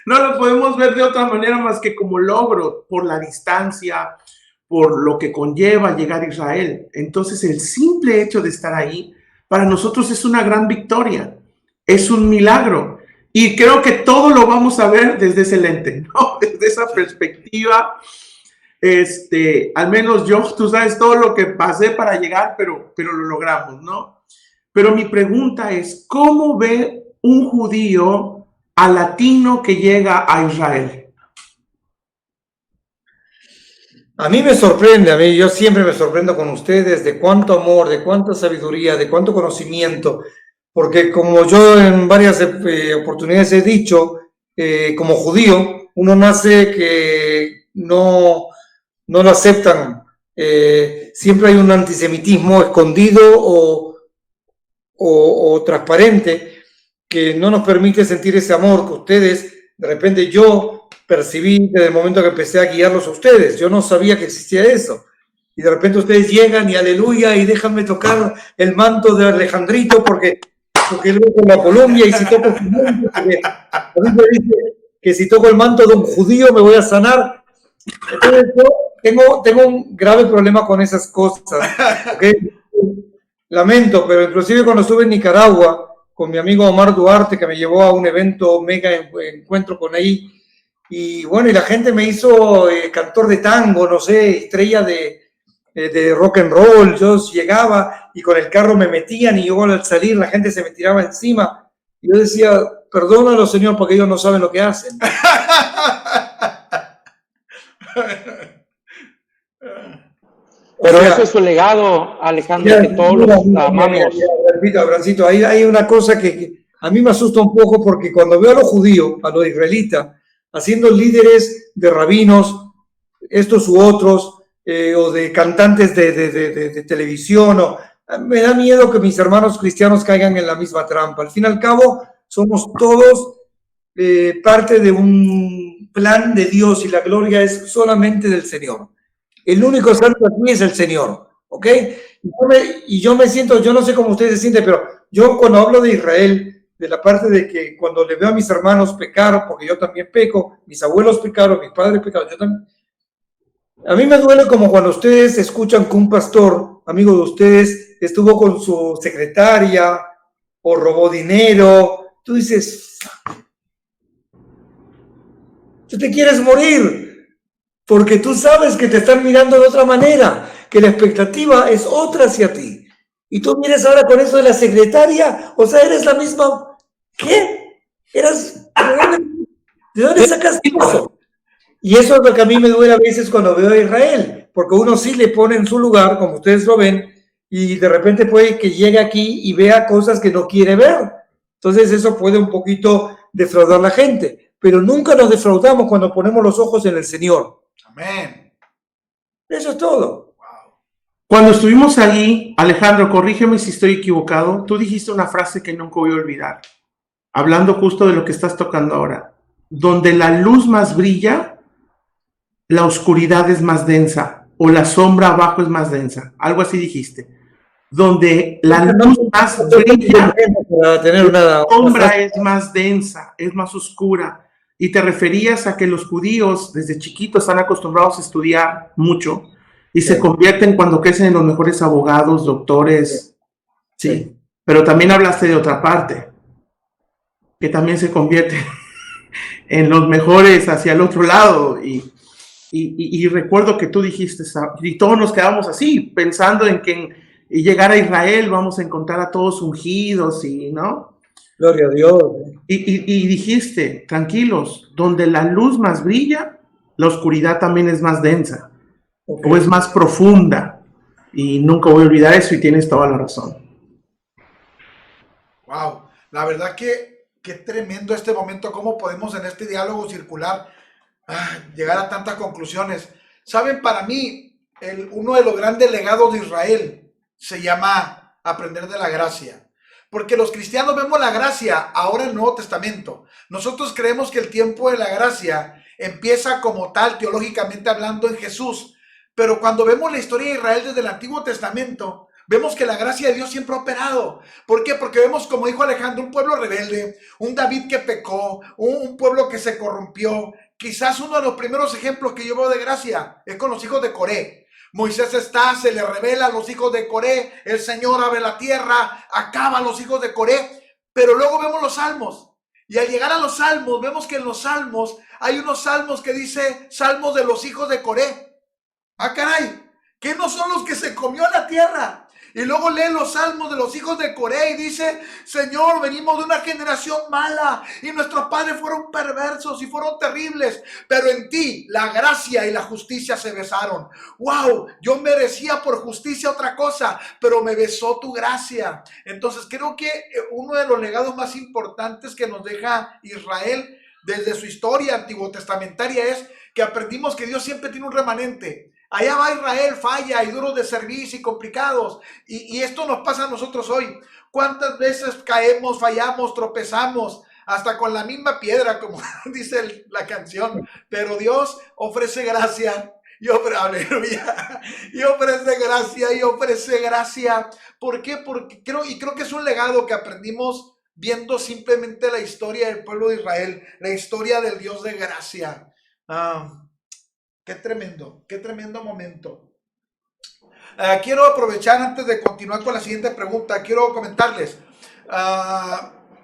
No lo podemos ver de otra manera más que como logro por la distancia, por lo que conlleva llegar a Israel. Entonces el simple hecho de estar ahí para nosotros es una gran victoria, es un milagro. Y creo que todo lo vamos a ver desde ese lente, ¿no? Desde esa perspectiva. Al menos yo, tú sabes todo lo que pasé para llegar, pero lo logramos, ¿no? Pero mi pregunta es, ¿cómo ve un judío al latino que llega a Israel? A mí me sorprende, yo siempre me sorprendo con ustedes de cuánto amor, de cuánta sabiduría, de cuánto conocimiento, porque como yo en varias oportunidades he dicho, como judío, uno nace que no no lo aceptan. Siempre hay un antisemitismo escondido o transparente que no nos permite sentir ese amor que ustedes, de repente yo percibí desde el momento que empecé a guiarlos a ustedes. Yo no sabía que existía eso. Y de repente ustedes llegan y aleluya y déjame tocar el manto de Alejandrito porque luego con la Colombia y si toco su manto, porque a mí me dice que si toco el manto de un judío me voy a sanar. Entonces yo tengo un grave problema con esas cosas, ¿okay? Lamento, pero inclusive cuando estuve en Nicaragua con mi amigo Omar Duarte, que me llevó a un evento mega encuentro con ahí, y bueno, y la gente me hizo cantor de tango, no sé, estrella de rock and roll. Yo llegaba y con el carro me metían y yo al salir la gente se me tiraba encima. Y yo decía, perdónalo, Señor, porque ellos no saben lo que hacen. Pero ese es su legado, Alejandro, que todos los amamos. Abrancito, ahí hay una cosa que a mí me asusta un poco porque cuando veo a los judíos, a los israelitas, haciendo líderes de rabinos, estos u otros, o de cantantes de televisión, me da miedo que mis hermanos cristianos caigan en la misma trampa. Al fin y al cabo, somos todos parte de un plan de Dios y la gloria es solamente del Señor. El único santo aquí es el Señor, ¿ok? Y yo me siento, yo no sé cómo ustedes se sienten, pero yo cuando hablo de Israel, de la parte de que cuando le veo a mis hermanos pecar, porque yo también peco, mis abuelos pecaron, mis padres pecaron, yo también. A mí me duele como cuando ustedes escuchan que un pastor, amigo de ustedes, estuvo con su secretaria o robó dinero. Tú dices, tú te quieres morir porque tú sabes que te están mirando de otra manera, que la expectativa es otra hacia ti. Y tú vienes ahora con eso de la secretaria, o sea, eres la misma. ¿Qué? ¿De dónde sacaste eso? Y eso es lo que a mí me duele a veces cuando veo a Israel, porque uno sí le pone en su lugar, como ustedes lo ven, y de repente puede que llegue aquí y vea cosas que no quiere ver. Entonces eso puede un poquito defraudar a la gente, pero nunca nos defraudamos cuando ponemos los ojos en el Señor. Amén. Eso es todo. Cuando estuvimos allí, Alejandro, corrígeme si estoy equivocado, tú dijiste una frase que nunca voy a olvidar, hablando justo de lo que estás tocando ahora. Donde la luz más brilla, la oscuridad es más densa, o la sombra abajo es más densa. Algo así dijiste. Donde la luz más brilla, la sombra es más densa, es más oscura. Y te referías a que los judíos desde chiquitos están acostumbrados a estudiar mucho y se convierten cuando crecen en los mejores abogados, doctores. Sí. Pero también hablaste de otra parte, que también se convierten en los mejores hacia el otro lado. Y recuerdo que tú dijiste, y todos nos quedamos así, pensando en que en llegar a Israel vamos a encontrar a todos ungidos, y ¿no? Gloria a Dios. Y dijiste, tranquilos, donde la luz más brilla, la oscuridad también es más densa, o es más profunda. Y nunca voy a olvidar eso, y tienes toda la razón. Wow, la verdad que qué tremendo este momento, cómo podemos en este diálogo circular llegar a tantas conclusiones. Saben, para mí, uno de los grandes legados de Israel se llama aprender de la gracia. Porque los cristianos vemos la gracia ahora en el Nuevo Testamento. Nosotros creemos que el tiempo de la gracia empieza como tal, teológicamente hablando, en Jesús. Pero cuando vemos la historia de Israel desde el Antiguo Testamento, vemos que la gracia de Dios siempre ha operado. ¿Por qué? Porque vemos, como dijo Alejandro, un pueblo rebelde, un David que pecó, un pueblo que se corrompió. Quizás uno de los primeros ejemplos que yo veo de gracia es con los hijos de Coré. Moisés se le revela a los hijos de Coré, el Señor abre la tierra, acaba a los hijos de Coré, pero luego vemos los salmos. Y al llegar a los salmos, vemos que en los salmos hay unos salmos que dice salmos de los hijos de Coré. Ah, caray, que no son los que se comió la tierra. Y luego lee los salmos de los hijos de Coré y dice, Señor, venimos de una generación mala y nuestros padres fueron perversos y fueron terribles, pero en ti la gracia y la justicia se besaron. Wow, yo merecía por justicia otra cosa, pero me besó tu gracia. Entonces creo que uno de los legados más importantes que nos deja Israel desde su historia antiguo testamentaria es que aprendimos que Dios siempre tiene un remanente. Allá va Israel, falla y duros de servicio y complicados. Y esto nos pasa a nosotros hoy. ¿Cuántas veces caemos, fallamos, tropezamos? Hasta con la misma piedra, como dice la canción. Pero Dios ofrece gracia. Aleluya. Y ofrece gracia, y ofrece gracia. ¿Por qué? Porque creo que es un legado que aprendimos viendo simplemente la historia del pueblo de Israel, la historia del Dios de gracia. Qué tremendo momento. Quiero aprovechar antes de continuar con la siguiente pregunta, quiero comentarles.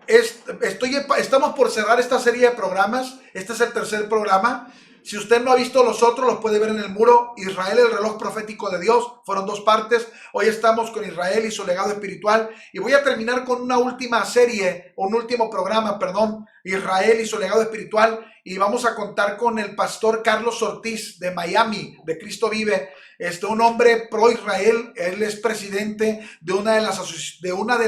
Estamos por cerrar esta serie de programas. Este es el tercer programa. Si usted no ha visto los otros, los puede ver en el muro. Israel, el reloj profético de Dios. Fueron 2 partes. Hoy estamos con Israel y su legado espiritual. Y voy a terminar con una última serie, un último programa, perdón. Israel y su legado espiritual. Y vamos a contar con el pastor Carlos Ortiz de Miami, de Cristo Vive. Un hombre pro Israel. Él es presidente de una de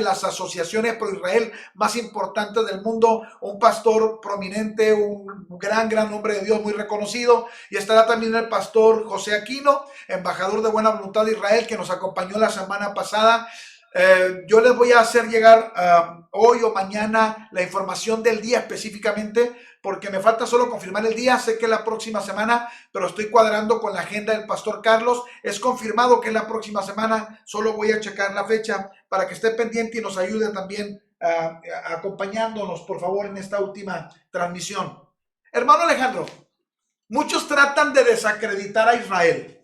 las asociaciones pro Israel más importantes del mundo. Un pastor prominente, un gran hombre de Dios, muy reconocido. Y estará también el pastor José Aquino, embajador de buena voluntad de Israel, que nos acompañó la semana pasada. Yo les voy a hacer llegar hoy o mañana la información del día específicamente, porque me falta solo confirmar el día. Sé que es la próxima semana, pero estoy cuadrando con la agenda del pastor Carlos. Es confirmado que es la próxima semana, solo voy a checar la fecha para que esté pendiente y nos ayude también acompañándonos, por favor, en esta última transmisión. Hermano Alejandro, muchos tratan de desacreditar a Israel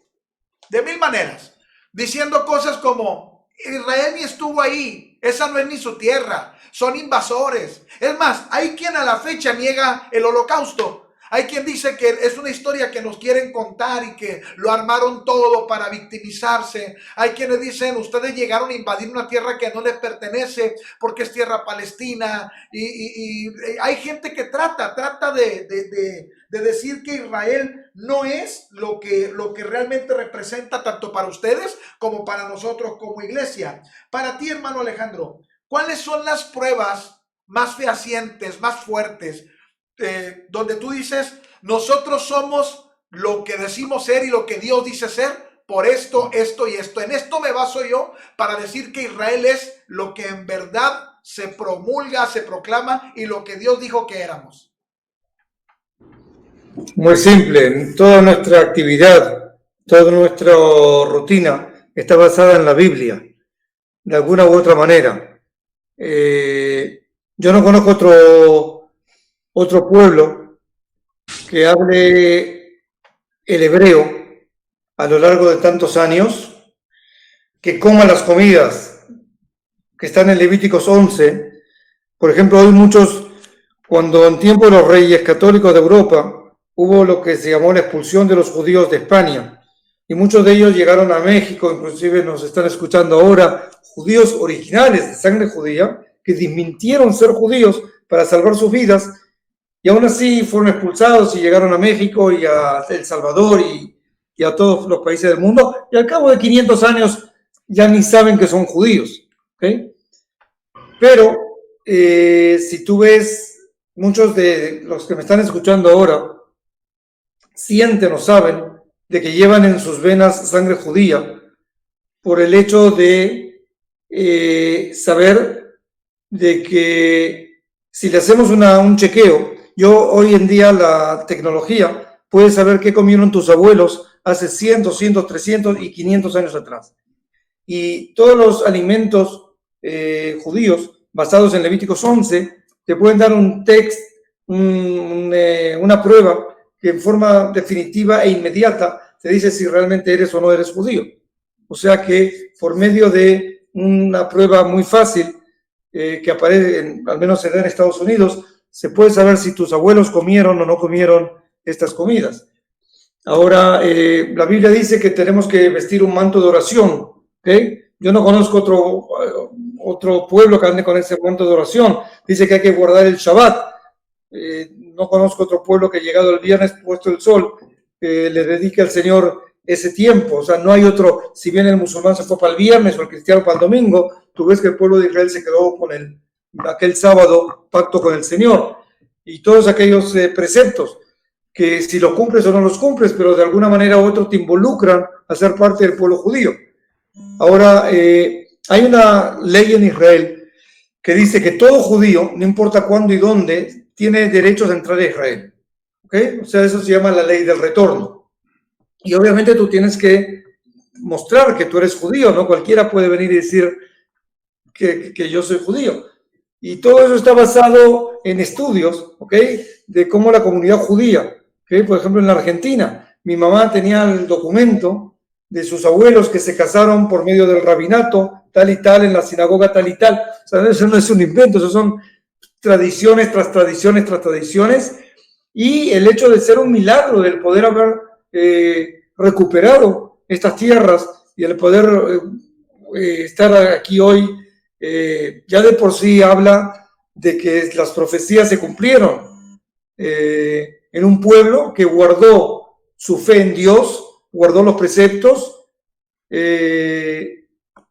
de mil maneras, diciendo cosas como: Israel ni estuvo ahí, esa no es ni su tierra, son invasores. Es más, hay quien a la fecha niega el holocausto. Hay quien dice que es una historia que nos quieren contar y que lo armaron todo para victimizarse. Hay quienes dicen: ustedes llegaron a invadir una tierra que no les pertenece porque es tierra palestina. Y hay gente que trata de decir que Israel no es lo que realmente representa, tanto para ustedes como para nosotros como iglesia. Para ti, hermano Alejandro, ¿cuáles son las pruebas más fehacientes, más fuertes, donde tú dices: nosotros somos lo que decimos ser y lo que Dios dice ser por esto, esto y esto? En esto me baso yo para decir que Israel es lo que en verdad se promulga, se proclama y lo que Dios dijo que éramos. Muy simple, toda nuestra actividad, toda nuestra rutina está basada en la Biblia, de alguna u otra manera. Yo no conozco otro pueblo que hable el hebreo a lo largo de tantos años, que coma las comidas que están en Levíticos 11. Por ejemplo, hoy muchos, cuando en tiempo de los reyes católicos de Europa hubo lo que se llamó la expulsión de los judíos de España, y muchos de ellos llegaron a México, inclusive nos están escuchando ahora, judíos originales de sangre judía, que desmintieron ser judíos para salvar sus vidas, y aún así fueron expulsados y llegaron a México y a El Salvador y a todos los países del mundo, y al cabo de 500 años ya ni saben que son judíos, ¿okay? Pero si tú ves, muchos de los que me están escuchando ahora sienten o saben de que llevan en sus venas sangre judía por el hecho de saber de que si le hacemos un chequeo, hoy en día la tecnología puede saber qué comieron tus abuelos hace 100, 200, 300 y 500 años atrás. Y todos los alimentos judíos basados en Levíticos 11 te pueden dar un test, una prueba que en forma definitiva e inmediata te dice si realmente eres o no eres judío. O sea que por medio de una prueba muy fácil que aparece, al menos en Estados Unidos, se puede saber si tus abuelos comieron o no comieron estas comidas. Ahora, la Biblia dice que tenemos que vestir un manto de oración, ¿okay? Yo no conozco otro pueblo que ande con ese manto de oración. Dice que hay que guardar el Shabbat. No conozco otro pueblo que llegado el viernes puesto el sol le dedique al Señor ese tiempo. O sea, no hay otro. Si bien el musulmán se fue para el viernes o el cristiano para el domingo, tú ves que el pueblo de Israel se quedó con aquel sábado pacto con el Señor y todos aquellos preceptos. que si los cumples o no los cumples, pero de alguna manera u otra te involucran a ser parte del pueblo judío. Ahora, hay una ley en Israel que dice que todo judío, no importa cuándo y dónde, tiene derechos a entrar a Israel. ¿Okay? O sea, eso se llama la ley del retorno. Y obviamente tú tienes que mostrar que tú eres judío, no cualquiera puede venir y decir que yo soy judío. Y todo eso está basado en estudios, ¿ok? De cómo la comunidad judía, ¿ok? Por ejemplo, en la Argentina, mi mamá tenía el documento de sus abuelos que se casaron por medio del rabinato, tal y tal, en la sinagoga tal y tal. O sea, eso no es un invento, eso son tradiciones tras tradiciones tras tradiciones. Y el hecho de ser un milagro, del poder haber recuperado estas tierras y el poder estar aquí hoy, ya de por sí habla de que las profecías se cumplieron en un pueblo que guardó su fe en Dios, guardó los preceptos,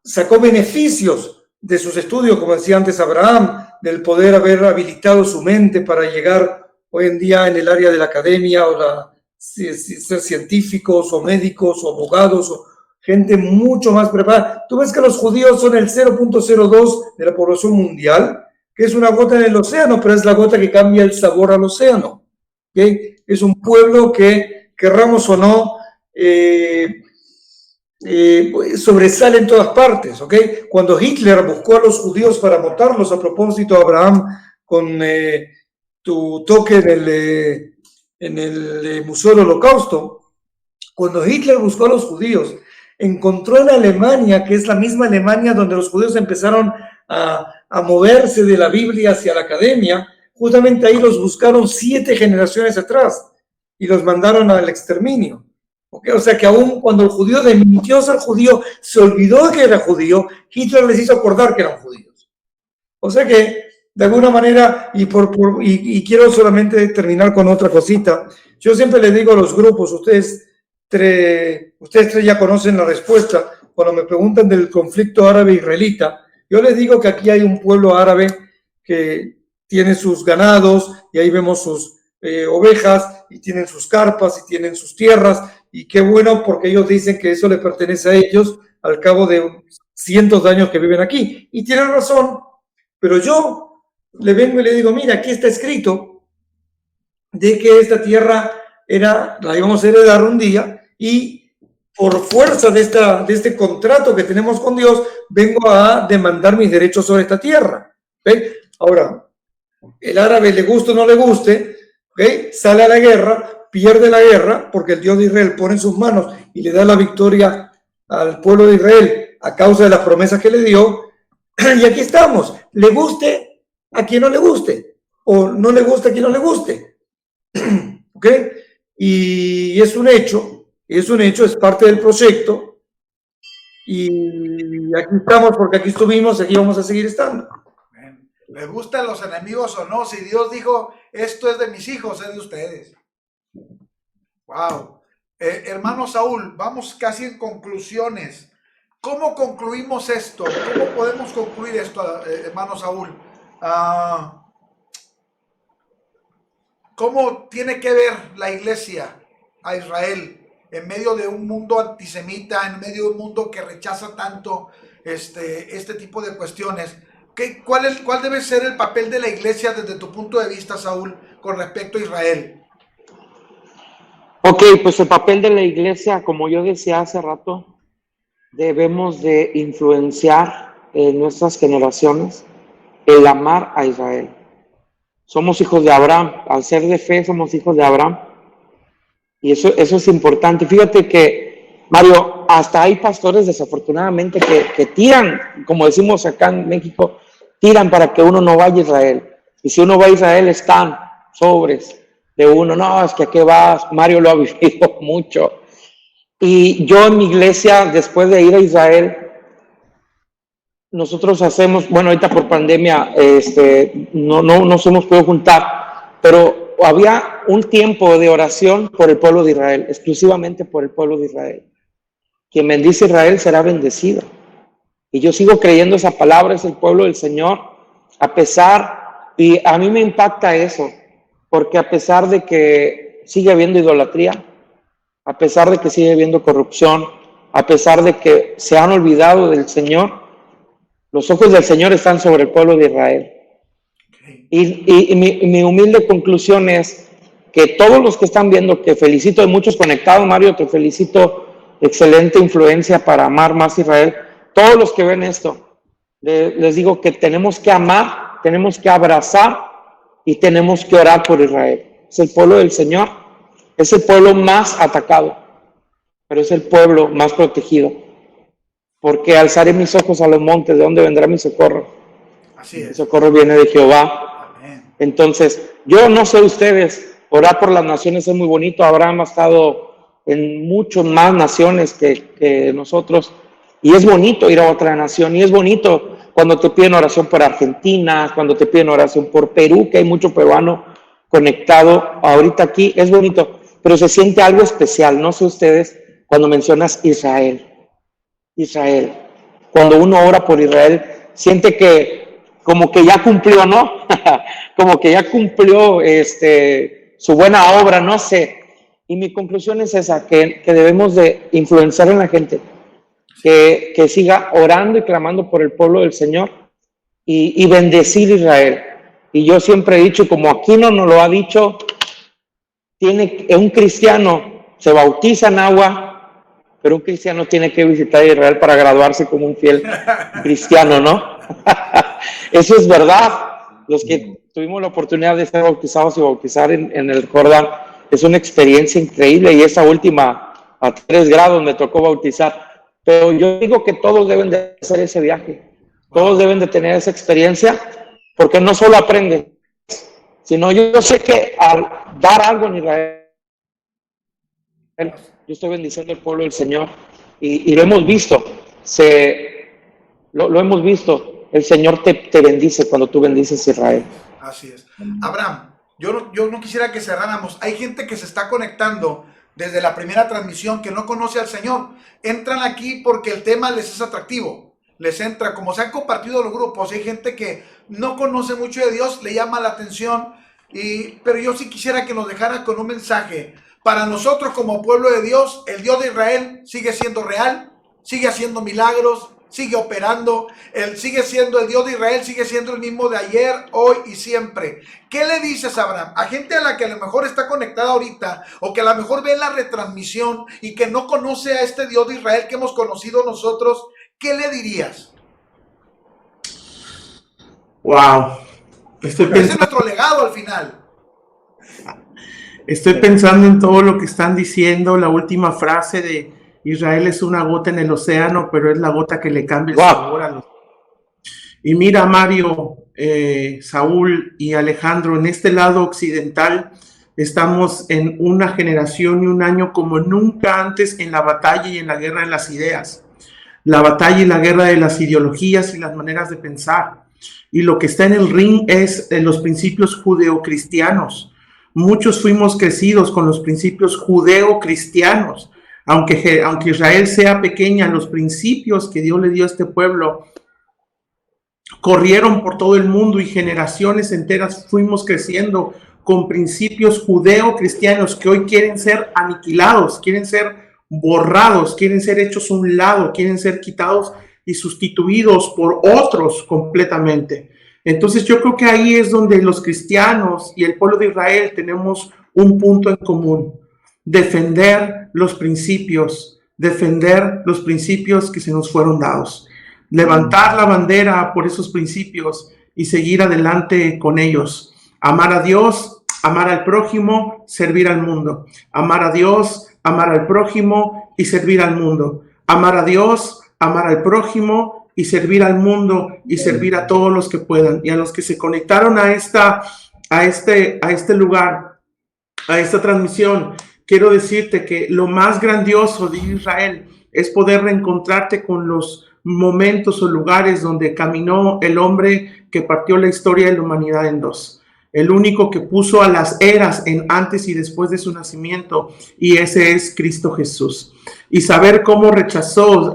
sacó beneficios de sus estudios, como decía antes Abraham, del poder haber habilitado su mente para llegar hoy en día en el área de la academia o ser científicos o médicos o abogados o gente mucho más preparada. Tú ves que los judíos son el 0.02 de la población mundial, que es una gota en el océano, pero es la gota que cambia el sabor al océano. ¿Okay? Es un pueblo que, querramos o no, sobresale en todas partes. ¿Okay? Cuando Hitler buscó a los judíos para matarlos, a propósito, Abraham, con tu toque en el Museo del Holocausto, cuando Hitler buscó a los judíos, encontró en Alemania, que es la misma Alemania donde los judíos empezaron a moverse de la Biblia hacia la academia, justamente ahí los buscaron 7 generaciones atrás y los mandaron al exterminio. ¿Okay? O sea que aún cuando el judío desmintió ser judío, se olvidó que era judío, Hitler les hizo acordar que eran judíos. O sea que, de alguna manera, y quiero solamente terminar con otra cosita, yo siempre les digo a los grupos, ustedes tres ya conocen la respuesta, cuando me preguntan del conflicto árabe-israelita, yo les digo que aquí hay un pueblo árabe que tiene sus ganados, y ahí vemos sus ovejas, y tienen sus carpas, y tienen sus tierras, y qué bueno, porque ellos dicen que eso les pertenece a ellos al cabo de cientos de años que viven aquí, y tienen razón, pero yo le vengo y le digo, mira, aquí está escrito de que esta tierra la íbamos a heredar un día, y por fuerza de este contrato que tenemos con Dios, vengo a demandar mis derechos sobre esta tierra. ¿Okay? Ahora, el árabe le guste o no le guste, ¿okay? Sale a la guerra, pierde la guerra, porque el Dios de Israel pone en sus manos y le da la victoria al pueblo de Israel a causa de las promesas que le dio, y aquí estamos, le guste a quien no le guste, o no le guste a quien no le guste. ¿Ok? Y es un hecho, es parte del proyecto, y aquí estamos porque aquí estuvimos, aquí vamos a seguir estando. ¿Les gustan los enemigos o no? Si Dios dijo, esto es de mis hijos, es de ustedes. Wow. Hermano Saúl, vamos casi en conclusiones. ¿Cómo concluimos esto? ¿Cómo podemos concluir esto, hermano Saúl? ¿Cómo tiene que ver la iglesia a Israel en medio de un mundo antisemita, en medio de un mundo que rechaza tanto este tipo de cuestiones? ¿Cuál debe ser el papel de la iglesia desde tu punto de vista, Saúl, con respecto a Israel? Ok, pues el papel de la iglesia, como yo decía hace rato, debemos de influenciar en nuestras generaciones el amar a Israel. Somos hijos de Abraham, al ser de fe somos hijos de Abraham, y eso es importante. Fíjate que, Mario, hasta hay pastores desafortunadamente que tiran, como decimos acá en México, tiran para que uno no vaya a Israel, y si uno va a Israel están sobres de uno, no, es que ¿a qué vas? Mario lo ha vivido mucho. Y yo en mi iglesia, después de ir a Israel, nosotros hacemos, bueno, ahorita por pandemia, no nos hemos podido juntar, pero había un tiempo de oración por el pueblo de Israel, exclusivamente por el pueblo de Israel. Quien bendice a Israel será bendecido. Y yo sigo creyendo esa palabra, es el pueblo del Señor, a pesar, y a mí me impacta eso, porque a pesar de que que sigue habiendo idolatría, a pesar de que sigue habiendo corrupción, a pesar de que se han olvidado del Señor, los ojos del Señor están sobre el pueblo de Israel. Y mi humilde conclusión es que todos los que están viendo, que felicito, hay muchos conectados, Mario, te felicito, excelente influencia para amar más Israel. Todos los que ven esto, les digo que tenemos que amar, tenemos que abrazar y tenemos que orar por Israel. Es el pueblo del Señor, es el pueblo más atacado, pero es el pueblo más protegido. Porque alzaré mis ojos a los montes, ¿de dónde vendrá mi socorro? Así es. Mi socorro viene de Jehová. Amén. Entonces, yo no sé ustedes, orar por las naciones es muy bonito. Abraham ha estado en muchas más naciones que nosotros, y es bonito ir a otra nación, y es bonito cuando te piden oración por Argentina, cuando te piden oración por Perú, que hay mucho peruano conectado ahorita aquí, es bonito, pero se siente algo especial, no sé ustedes, cuando mencionas Israel, cuando uno ora por Israel, siente que como que ya cumplió, ¿no? Como que ya cumplió su buena obra, no sé. Y mi conclusión es esa, que debemos de influenciar en la gente, que siga orando y clamando por el pueblo del Señor y bendecir Israel. Y yo siempre he dicho, como Aquino nos lo ha dicho, un cristiano se bautiza en agua, pero un cristiano tiene que visitar Israel para graduarse como un fiel cristiano, ¿no? Eso es verdad. Los que tuvimos la oportunidad de ser bautizados y bautizar en el Jordán, es una experiencia increíble, y esa última a 3 grados me tocó bautizar. Pero yo digo que todos deben de hacer ese viaje, todos deben de tener esa experiencia, porque no solo aprenden, sino yo sé que al dar algo en Israel, yo estoy bendiciendo al pueblo del Señor, y lo hemos visto, lo hemos visto, el Señor te bendice cuando tú bendices a Israel. Así es. Abraham, yo no quisiera que cerráramos. Hay gente que se está conectando desde la primera transmisión que no conoce al Señor. Entran aquí porque el tema les es atractivo, les entra, como se han compartido los grupos. Hay gente que no conoce mucho de Dios, le llama la atención, pero yo sí quisiera que nos dejara con un mensaje. Para nosotros como pueblo de Dios, el Dios de Israel sigue siendo real, sigue haciendo milagros, sigue operando, él sigue siendo el Dios de Israel, sigue siendo el mismo de ayer, hoy y siempre. ¿Qué le dices, Abraham, a gente a la que a lo mejor está conectada ahorita, o que a lo mejor ve la retransmisión y que no conoce a este Dios de Israel que hemos conocido nosotros? ¿Qué le dirías? Wow. Ese es nuestro legado al final. Estoy pensando en todo lo que están diciendo. La última frase de Israel es una gota en el océano, pero es la gota que le cambia el sabor a los... Y mira, Mario, Saúl y Alejandro, en este lado occidental estamos en una generación y un año como nunca antes en la batalla y en la guerra de las ideas. La batalla y la guerra de las ideologías y las maneras de pensar. Y lo que está en el ring es los principios judeocristianos. Muchos fuimos crecidos con los principios judeocristianos. Aunque Israel sea pequeña, los principios que Dios le dio a este pueblo corrieron por todo el mundo, y generaciones enteras fuimos creciendo con principios judeo-cristianos que hoy quieren ser aniquilados, quieren ser borrados, quieren ser hechos a un lado, quieren ser quitados y sustituidos por otros completamente. Entonces yo creo que ahí es donde los cristianos y el pueblo de Israel tenemos un punto en común: defender los principios que se nos fueron dados, levantar la bandera por esos principios y seguir adelante con ellos. Amar a Dios, amar al prójimo, servir al mundo. Amar a Dios, amar al prójimo y servir al mundo. Amar a Dios, amar al prójimo y servir al mundo y servir a todos los que puedan. Y a los que se conectaron a este lugar, a esta transmisión, quiero decirte que lo más grandioso de Israel es poder reencontrarte con los momentos o lugares donde caminó el hombre que partió la historia de la humanidad en dos. El único que puso a las eras en antes y después de su nacimiento, y ese es Cristo Jesús. Y saber cómo rechazó,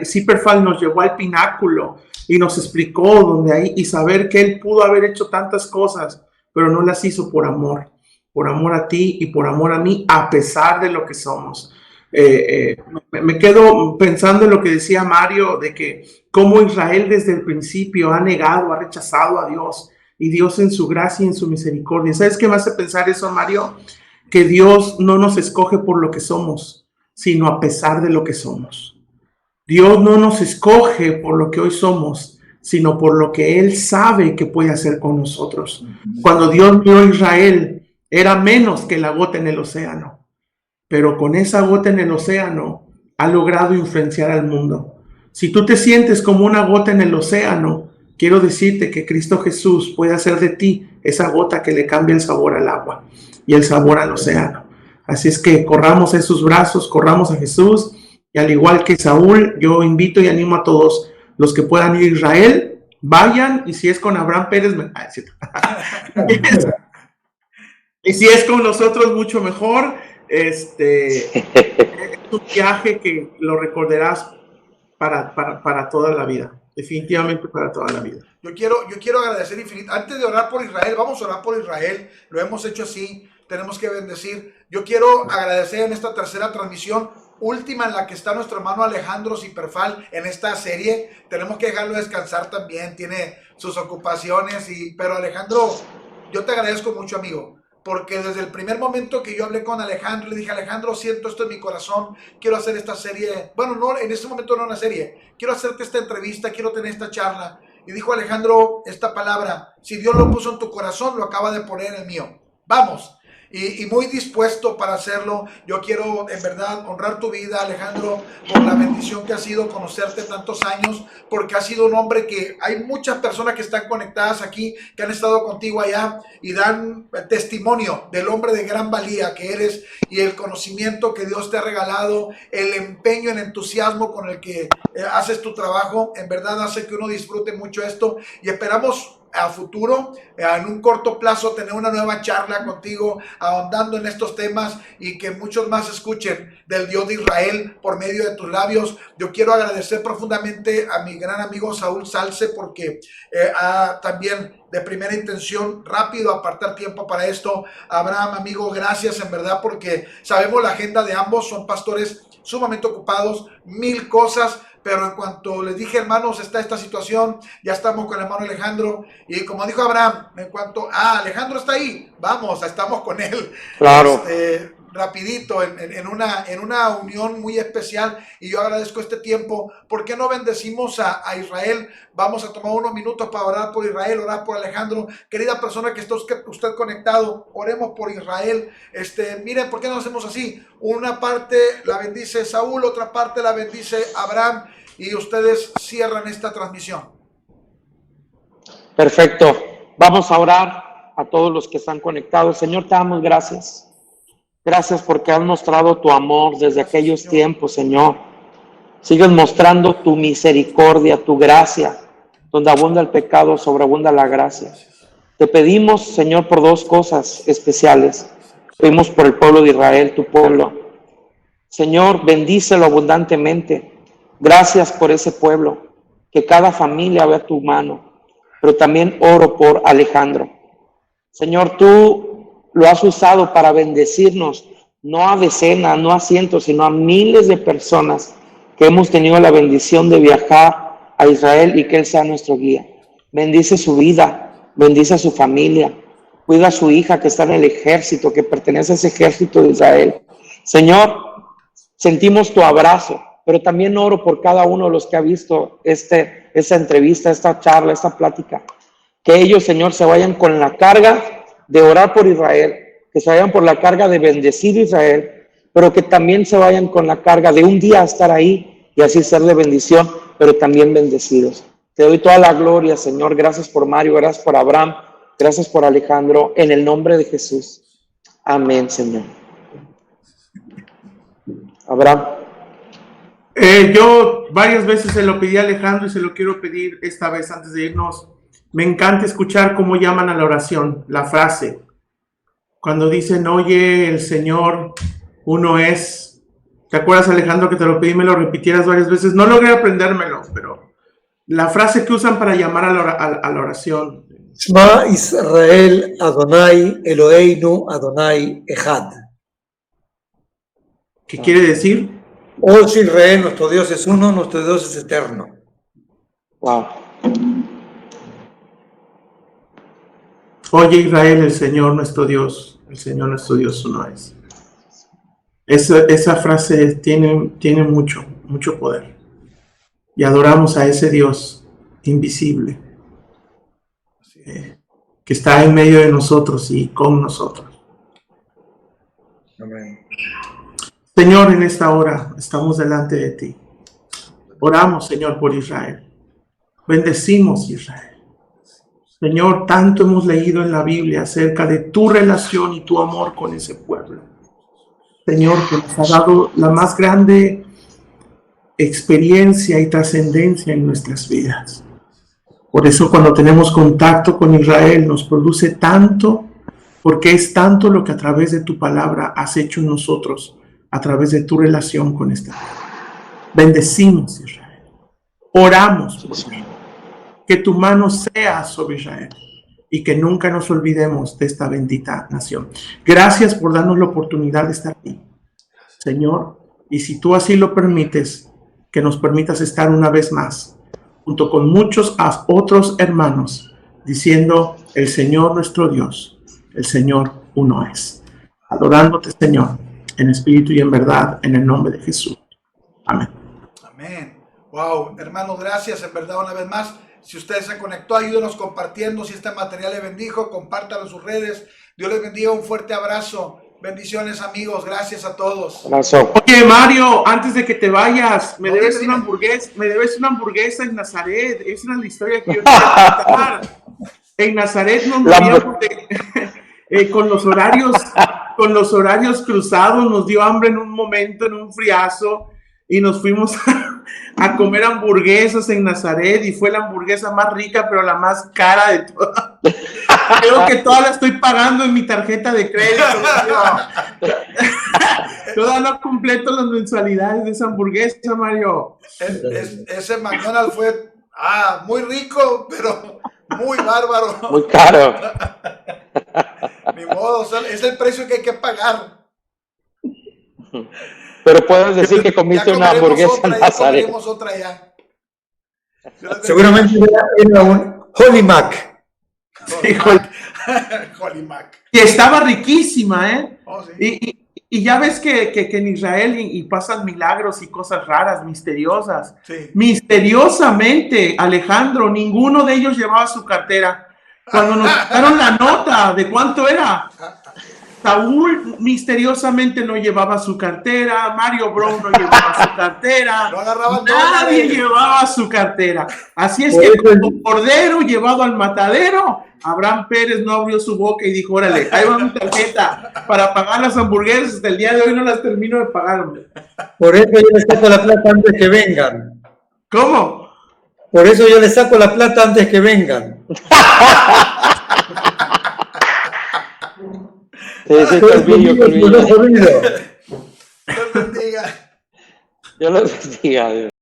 Zipperfall nos llevó al pináculo y nos explicó donde ahí, y saber que él pudo haber hecho tantas cosas, pero no las hizo por amor. por amor a ti y por amor a mí, a pesar de lo que somos. Me quedo pensando en lo que decía Mario, de que cómo Israel desde el principio ha negado, ha rechazado a Dios, y Dios en su gracia y en su misericordia. ¿Sabes qué me hace pensar eso, Mario? Que Dios no nos escoge por lo que somos, sino a pesar de lo que somos. Dios no nos escoge por lo que hoy somos, sino por lo que Él sabe que puede hacer con nosotros. Cuando Dios vio a Israel, era menos que la gota en el océano, pero con esa gota en el océano ha logrado influenciar al mundo. Si tú te sientes como una gota en el océano, quiero decirte que Cristo Jesús puede hacer de ti esa gota que le cambia el sabor al agua y el sabor al océano. Así es que corramos en sus brazos, corramos a Jesús, y al igual que Saúl, yo invito y animo a todos los que puedan ir a Israel, vayan, y si es con Abraham Pérez, y si es con nosotros, mucho mejor. Es un viaje que lo recordarás para toda la vida, definitivamente para toda la vida. Yo quiero agradecer infinito. Antes de orar por Israel, vamos a orar por Israel. Lo hemos hecho así, tenemos que bendecir. Yo quiero agradecer en esta tercera transmisión, última en la que está nuestro hermano Alejandro Siperfal en esta serie. Tenemos que dejarlo descansar también, tiene sus ocupaciones, pero Alejandro, yo te agradezco mucho, amigo, porque desde el primer momento que yo hablé con Alejandro, le dije: Alejandro, siento esto en mi corazón, quiero hacer esta serie. Bueno, no, en ese momento no una serie, quiero hacerte esta entrevista, quiero tener esta charla. Y dijo Alejandro esta palabra: si Dios lo puso en tu corazón, lo acaba de poner en el mío. Vamos. Y muy dispuesto para hacerlo. Yo quiero en verdad honrar tu vida, Alejandro, por la bendición que ha sido conocerte tantos años, porque has sido un hombre que hay muchas personas que están conectadas aquí, que han estado contigo allá y dan testimonio del hombre de gran valía que eres, y el conocimiento que Dios te ha regalado, el empeño, el entusiasmo con el que haces tu trabajo. En verdad hace que uno disfrute mucho esto, y esperamos a futuro, en un corto plazo, tener una nueva charla contigo, ahondando en estos temas, y que muchos más escuchen del Dios de Israel por medio de tus labios. Yo quiero agradecer profundamente a mi gran amigo Saúl Salce, porque también de primera intención, rápido, apartar tiempo para esto. Abraham, amigo, gracias en verdad, porque sabemos la agenda de ambos, son pastores sumamente ocupados, 1000 cosas. Pero en cuanto les dije, hermanos, está esta situación, ya estamos con el hermano Alejandro. Y como dijo Abraham, en cuanto, Alejandro está ahí, vamos, estamos con él. Claro. Rapidito, en una unión muy especial. Y yo agradezco este tiempo. ¿Por qué no bendecimos a Israel? Vamos a tomar unos minutos para orar por Israel, orar por Alejandro. Querida persona que está usted conectado, oremos por Israel. Miren, ¿por qué no hacemos así? Una parte la bendice Saúl, otra parte la bendice Abraham, y ustedes cierran esta transmisión. Perfecto. Vamos a orar a todos los que están conectados. Señor, te damos gracias. Gracias porque has mostrado tu amor desde aquellos tiempos, Señor. Sigues mostrando tu misericordia, tu gracia. Donde abunda el pecado, sobreabunda la gracia. Te pedimos, Señor, por dos cosas especiales. Pedimos por el pueblo de Israel, tu pueblo. Señor, bendícelo abundantemente. Gracias por ese pueblo. Que cada familia vea tu mano. Pero también oro por Alejandro. Señor, tú lo has usado para bendecirnos, no a decenas, no a cientos, sino a miles de personas que hemos tenido la bendición de viajar a Israel, y que Él sea nuestro guía. Bendice su vida, bendice a su familia, cuida a su hija que está en el ejército, que pertenece a ese ejército de Israel. Señor, sentimos tu abrazo, pero también oro por cada uno de los que ha visto esta entrevista, esta charla, esta plática. Que ellos, Señor, se vayan con la carga de orar por Israel, que se vayan por la carga de bendecir a Israel, pero que también se vayan con la carga de un día estar ahí y así ser de bendición, pero también bendecidos. Te doy toda la gloria, Señor. Gracias por Mario, gracias por Abraham, gracias por Alejandro, en el nombre de Jesús. Amén, Señor. Abraham. Yo varias veces se lo pedí a Alejandro y se lo quiero pedir esta vez antes de irnos. Me encanta escuchar cómo llaman a la oración, la frase. Cuando dicen, oye, el Señor, uno es. ¿Te acuerdas, Alejandro, que te lo pedí y me lo repitieras varias veces? No logré aprendérmelo, pero la frase que usan para llamar a la oración, Shema Israel Adonai Eloheinu Adonai Echad. ¿Qué quiere decir? Oye Israel, nuestro Dios es uno, nuestro Dios es eterno. Wow. Oye Israel, el Señor nuestro Dios uno es. Esa frase tiene mucho poder. Y adoramos a ese Dios invisible, que está en medio de nosotros y con nosotros. Amén. Señor, en esta hora estamos delante de ti. Oramos, Señor, por Israel. Bendecimos Israel. Señor, tanto hemos leído en la Biblia acerca de tu relación y tu amor con ese pueblo. Señor, que nos ha dado la más grande experiencia y trascendencia en nuestras vidas. Por eso cuando tenemos contacto con Israel nos produce tanto, porque es tanto lo que a través de tu palabra has hecho en nosotros, a través de tu relación con esta pueblo. Bendecimos Israel. Oramos por Israel. Que tu mano sea sobre Israel y que nunca nos olvidemos de esta bendita nación. Gracias por darnos la oportunidad de estar aquí, Señor, y si tú así lo permites, que nos permitas estar una vez más, junto con muchos otros hermanos, diciendo, el Señor nuestro Dios, el Señor uno es. Adorándote, Señor, en espíritu y en verdad, en el nombre de Jesús. Amén. Amén. Wow, hermanos, gracias en verdad una vez más. Si usted se conectó, ayúdenos compartiendo. Si este material le bendijo, compártalo en sus redes. Dios les bendiga, un fuerte abrazo. Bendiciones, amigos. Gracias a todos. Abrazo. Oye, Mario, antes de que te vayas, me No, debes dime. una hamburguesa en Nazaret. Esa es la historia que yo quiero contar. En Nazaret nos moríamos con los horarios cruzados, nos dio hambre en un momento, en un friazo, y nos fuimos a comer hamburguesas en Nazaret, y fue la hamburguesa más rica, pero la más cara de todas. Creo que toda la estoy pagando en mi tarjeta de crédito. Todavía no completo las mensualidades de esa hamburguesa, Mario. Ese McDonald's fue muy rico, pero muy bárbaro. Muy caro. Ni modo, o sea, es el precio que hay que pagar. Pero puedes decir que comiste Ya una hamburguesa otra, en ya Nazaret. comeremos otra ya. Seguramente era un Holy Mac. Holy Mac. Y estaba riquísima, ¿eh? Oh, sí. Y ya ves que en Israel y pasan milagros y cosas raras, misteriosas. Sí. Misteriosamente, Alejandro, ninguno de ellos llevaba su cartera. Cuando nos dieron la nota de cuánto era, Saúl misteriosamente no llevaba su cartera, Mario Brown no llevaba su cartera, No agarraban nadie dólares. llevaba su cartera. Así es que como cordero llevado al matadero, Abraham Pérez no abrió su boca y dijo, órale, ahí va mi tarjeta para pagar las hamburguesas, hasta el día de hoy no las termino de pagar, hombre. Por eso yo les saco la plata antes que vengan. ¿Cómo? Por eso yo les saco la plata antes que vengan. Sí, Colmillo. Dios bendiga. Yo los bendiga.